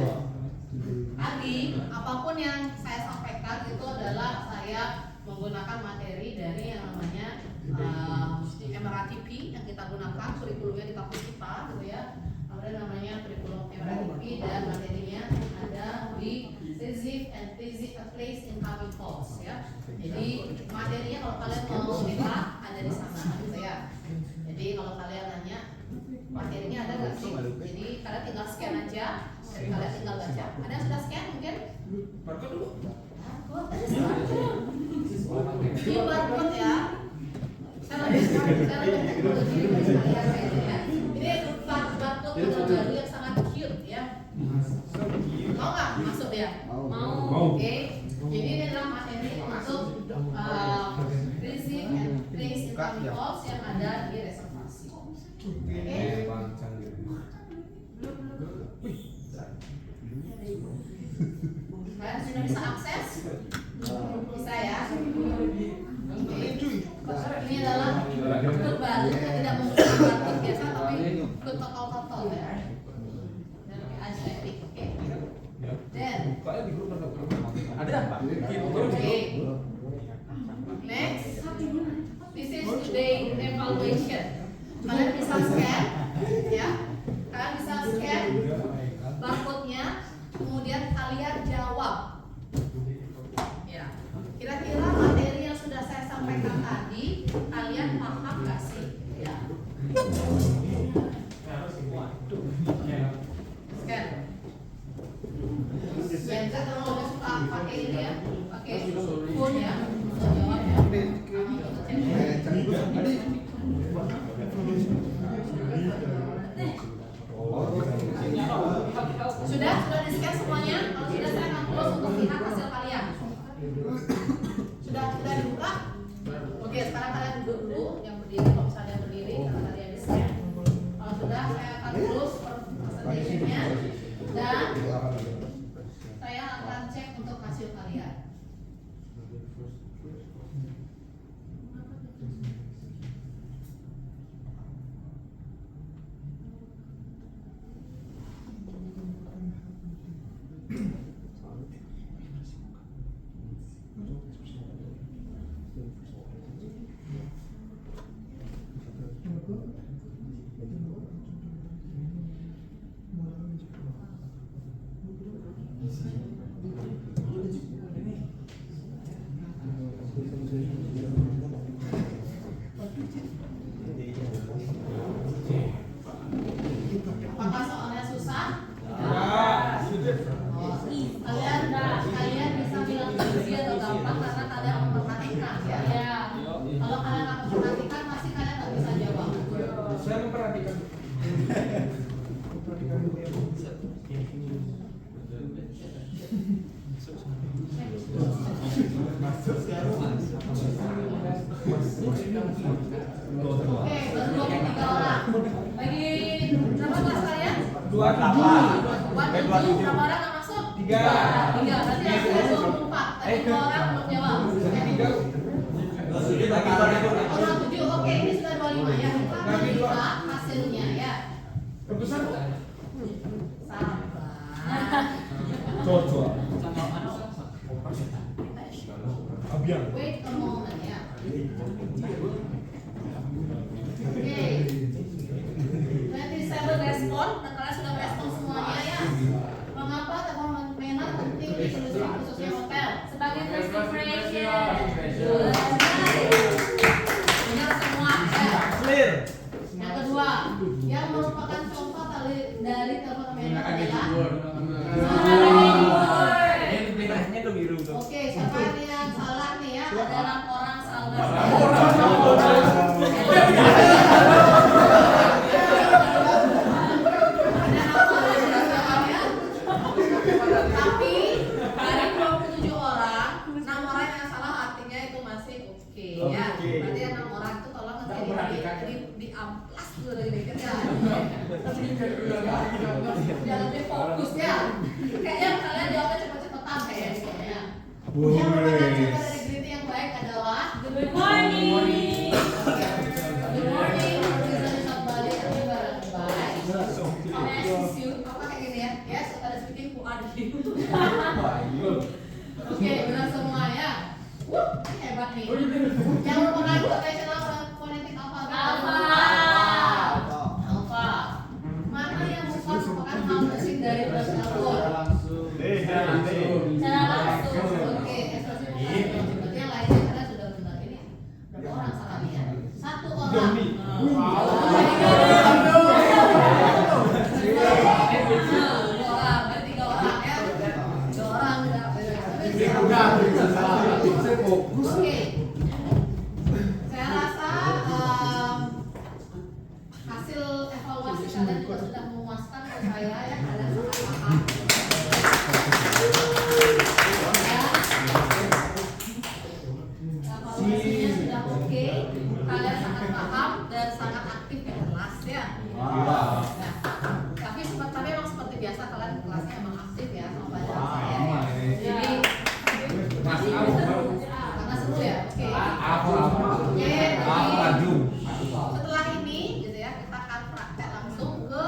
Speaker 1: tadi apapun yang saya sampaikan itu adalah saya menggunakan materi dari yang namanya MRATP yang kita gunakan kurikulumnya di kampus kita gitu ya. Ada namanya kurikulum MRATP dan materinya ada di TZIP and TZIP Place Incoming Calls ya. Jadi materinya kalau kalian mau lihat ada di sana gitu ya. Jadi kalau kalian nanya materinya ada nggak sih? Jadi kalian tinggal scan aja dan kalian tinggal baca. Ada yang sudah scan mungkin?
Speaker 7: Barcode dulu.
Speaker 1: Ini barcode ya. Saya lebih teknologi ya. Ini barcode baru yang sangat cute ya. Mau nggak masuk ya? Mau. Oke. Jadi ini adalah materi untuk receive and place incoming calls yang ada di reservasi. Oke. Kalian sudah bisa akses? Bisa ya? Ini adalah kode baru yang tidak menggunakan barcode biasa tapi kode total ya. Dan aesthetic, oke. Dan
Speaker 10: Ada apa?
Speaker 1: okay. Next, this is today evaluation. Kalian bisa scan, ya. Kalian bisa scan barcode-nya, kemudian kalian jawab. Ya. Kira-kira materi yang sudah saya sampaikan tadi, kalian paham nggak sih? Ya. Scan. Biasa kalau udah suka pakai ini ya, pakai phone ya, untuk jawab ya. Sudah di scan semuanya. Kalau sudah saya akan close untuk lihat hasil kalian. Sudah dibuka? Oke, sekarang kalian duduk dulu, yang berdiri kalau misalnya berdiri karena tadi yang di scan. Apakah soalnya susah? Kalian bisa bilang easy atau gampang karena kalian memperhatikan ya. Kalau kalian nggak memperhatikan pasti kalian nggak bisa jawab.
Speaker 11: Saya memperhatikan.
Speaker 1: Oke, baru 23 orang. Bagi berapa kelas kalian?
Speaker 3: 28.
Speaker 1: Berapa orang yang masuk? 3. Berarti ada 24. Tadi 2 orang belum jawab. Orang 7. Oke, ini sudah 25 ya. Kita lihat hasilnya ya. Sabar. Wait a moment ya. Oke. 27 respon dan kalian sudah respon semuanya ya. Mengapa telepon manner penting di industri khususnya hotel?
Speaker 4: Sebagai first impression.
Speaker 1: Benar semua ya.
Speaker 9: Clear.
Speaker 1: Yang kedua, yang merupakan contoh dari telepon manner adalah oke, siapa yang salah nih ya? Ada 6 orang salah. Tapi dari 27 orang, 6 orang yang salah artinya itu masih oke ya. Berarti yang 6 orang itu tolong nanti di amplas dulu dari dikit ya. Jangan lebih fokus ya. Kayaknya kalian jawabnya cepet-cepetan kayaknya. Yang merupakan contoh dari greeting yang baik adalah
Speaker 4: Good morning.
Speaker 1: good morning, bisa disambut balik tapi barang baik. Nice to you. Apa kayak gini ya? Yes, ada speaking who are you? Oke, benar semua ya. Ini hebat nih. Yang merupakan profesional fonetik alfa. Alfa. Mana yang merupakan hal basic dari bahasa Alfa? Secara langsung. Oke, ekspresi muka. Berarti yang lainnya kalian sudah benar. Ini berapa orang salahnya ya? 1 orang. Berarti 3 orang ya. 2 orang udah. Oke. Saya rasa hasil evaluasi kalian juga sudah memuaskan ke saya ya. Kalian sangat paham. Evaluasinya sudah oke. Kalian sangat paham dan sangat aktif di kelas ya. Nah, tapi memang seperti biasa kalian kelasnya emang aktif ya sama pelajaran saya ya. Jadi karena seru ya. Oke. Setelah ini gitu ya, kita akan praktek langsung ke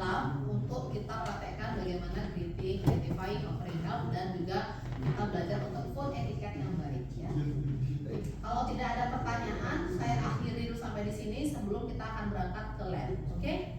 Speaker 1: lab untuk kita praktekkan bagaimana greeting, identifying, offering help dan juga kita belajar untuk phone etiquette yang baik ya. Kalau tidak ada pertanyaan, saya akhiri dulu sampai di sini sebelum kita akan berangkat ke lab. Oke?